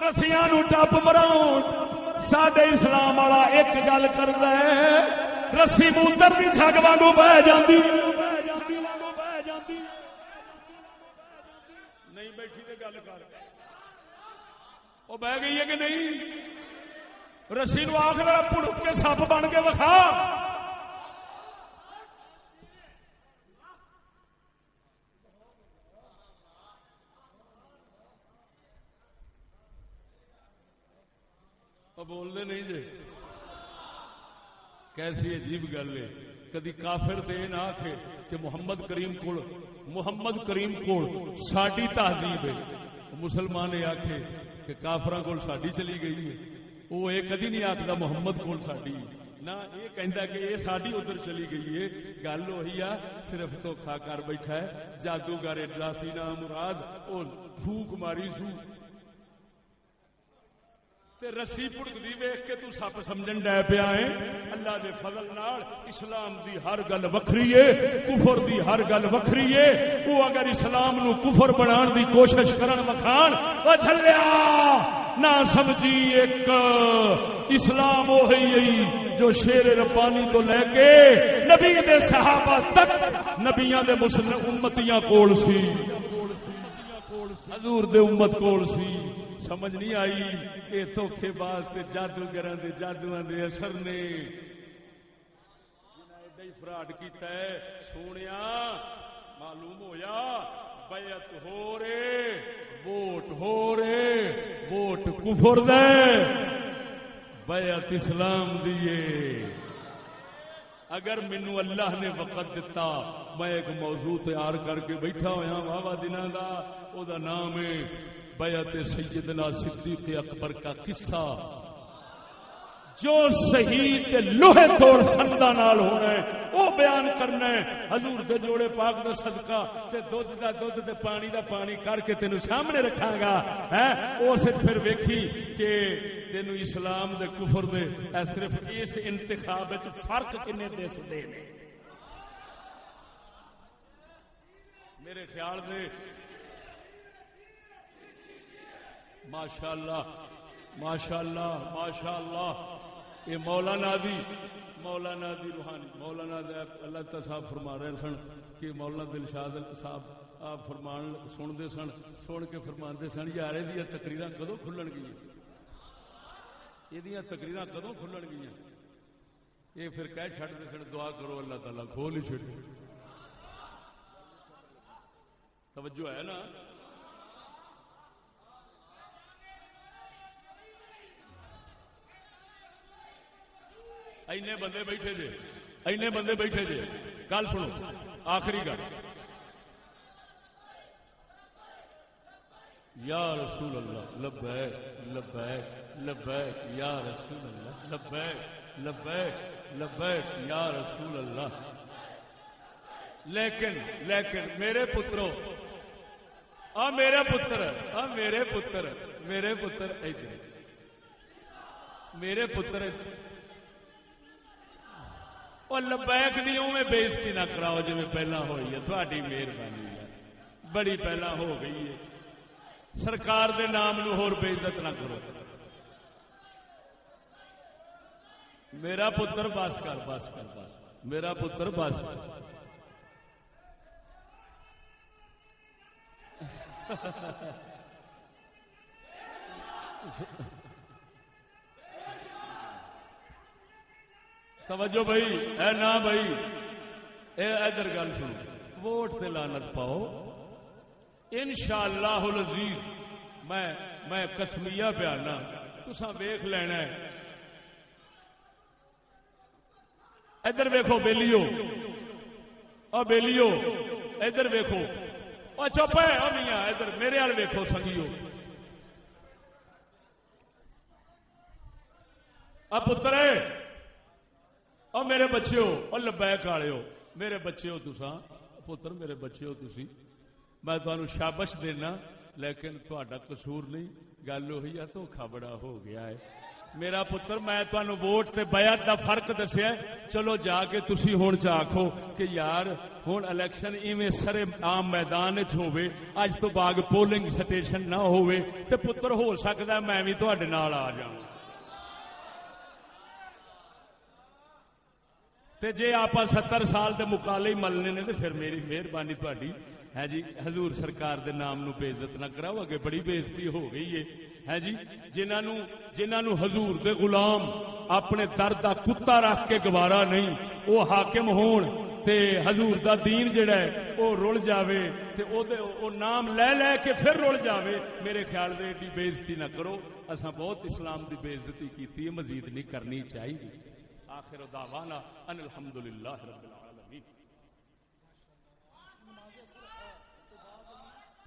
رسیاں نو ٹپ مراؤ. ساڈے اسلام والا ایک گل کردا ہے، رسی موتر دی جھگ وانگو بہ جاندی نہیں. بیٹھی تے گل کر، وہ بہ گئی ہے کہ نہیں؟ رسی نو آخ میرا پڑک کے سپ بن کے وکھا. بولنے نہیں جے، کیسی عجیب گل ہے. کدی کافر تے نہ آکھے کہ محمد کریم کول ساڈی تہذیب ہے، مسلمان یہ آکھے کہ کافراں کول ساڈی چلی گئی ہے. وہ یہ کدی نہیں آکھدا محمد کول ساڈی نہ، یہ کہندا کہ یہ ساڈی ادھر چلی گئی ہے. گل وہی آ، صرف دھوکھا کر بیٹھا ہے. جادوگر ایڈا سی نا مراد، وہ پھوک ماری سو تے رسی پڑکدی ویکھ کے تو سپ سمجھن ڈے پیا ہے. اللہ دے فضل نال اسلام دی ہر گل وکھری ہے، کفر دی ہر گل وکھری ہے. وہ اگر اسلام نو کفر بنان دی کوشش کرن وکھان او جھلیا نہ سمجھی. ایک اسلام وہی جو شیر ربانی تو لے کے نبی دے صحابہ تک نبیاں دے مسلم امتیاں کول سی، حضور دے امت کول سی. سمجھ نہیں آئی؟ یہ دھوکھے باز تے جادوگراں دے جادواں دے اثر نے جنہاں ایڈا ہی فراڈ کیتا ہے. سونیا معلوم ہویا بیعت ہو رے ووٹ ہو رے ووٹ کفر دے بیعت اسلام دیے. اگر مینو اللہ نے وقت دیتا میں ایک موضوع تیار کر کے بیٹھا ہوا واہ دنوں دا او دا نام ہے بیعت سیدنا صدیق اکبر کا قصہ جو صحیح تے لوہے توڑ سندا نال ہونا ہے وہ بیان کرنا ہے. حضور دے جوڑے پاک دا صدقہ تے دودھ دا دودھ تے پانی دا پانی کر کے تینوں سامنے رکھاں گا ہے اس پھر ویکھی کہ تینوں اسلام دے کفر دے صرف اس انتخاب وچ فرق کنے دس دے نے. میرے خیال دے ماشاءاللہ ماشاءاللہ ماشاءاللہ یہ مولانا دی روحانی مولانا اللہ تعالی صاحب فرما رہے سن کہ مولانا دلشاد صاحب آپ فرمان سنتے سن سن کے فرماندے سن یار یہ تقریراں کدوں کھلن گئی یہ تقریراں کدوں کھلن گئی یہ پھر کہہ چھڑتے سن دعا کرو اللہ تعالیٰ کھول ہی چھڑے. توجہ ہے نا. اینے بندے بیٹھے جے اینے بندے بیٹھے جے گل سنو آخری گل یا رسول اللہ لبیک لبیک لبیک یا رسول اللہ لبیک لبیک لبیک یا رسول اللہ. لیکن میرے پترو میرے پتر میرے پتر اور لبیک دی میں بےزتی نہ کراؤ جی پہلا ہوئی ہے. تھوڑی مہربانی ہے بڑی پہلا ہو گئی ہے. سرکار دے نام نو ہور بے عزت نہ کرو. میرا پتر بس کر بس میرا پتر بس کر. توجہ بھائی اے نا بھائی اے ادھر گل سنو ووٹ تے لعنت پاؤ انشاءاللہ العزیز. میں قسمیہ بیانا تساں ویکھ لینا ہے. ادھر ویکھو بیلیو او بیلیو ادھر ویکھو او چپ ہے او میاں ادھر میرے ال ویکھو سنگیو ا پتر اور میرے بچے ہو اور لبیک والے ہو میرے بچے ہو تساں پتر میرے بچے ہو تسی میں تمہیں شابش دینا لیکن تہاڈا قصور نہیں. گل وہی ہے دھوکھا بڑا ہو گیا ہے. میرا پتر میں تمہیں ووٹ تے بیعت دا فرق دسیا. چلو جا کے تسی ہن چ آکھو کہ یار ہن الیکشن ایویں سرے عام میدان وچ ہوے اج تو بعد پولنگ سٹیشن نہ ہوے تے پتر ہو سکدا ہے میں بھی تہاڈے نال آ جاواں. تے جے آپ 70 سال دے مکالے ملنے نے تے پھر میری مہربانی تہاڈی ہے جی حضور سرکار دے نام نو بے عزت نہ کراؤ. اگے بڑی بےزتی ہو گئی ہے جی. جنہاں نو حضور دے غلام اپنے در دا کتا رکھ کے گوارا نہیں وہ حاکم ہون تے حضور دا دین جڑا ہے وہ رل جاوے تے او نام لے کے پھر رل جاوے. میرے خیال دے ایڈی بےزتی نہ کرو. اساں بہت اسلام دی بےزتی کیتی ہے مزید نہیں کرنی چاہیے. آخر دعوانا ان الحمدللہ رب العالمین.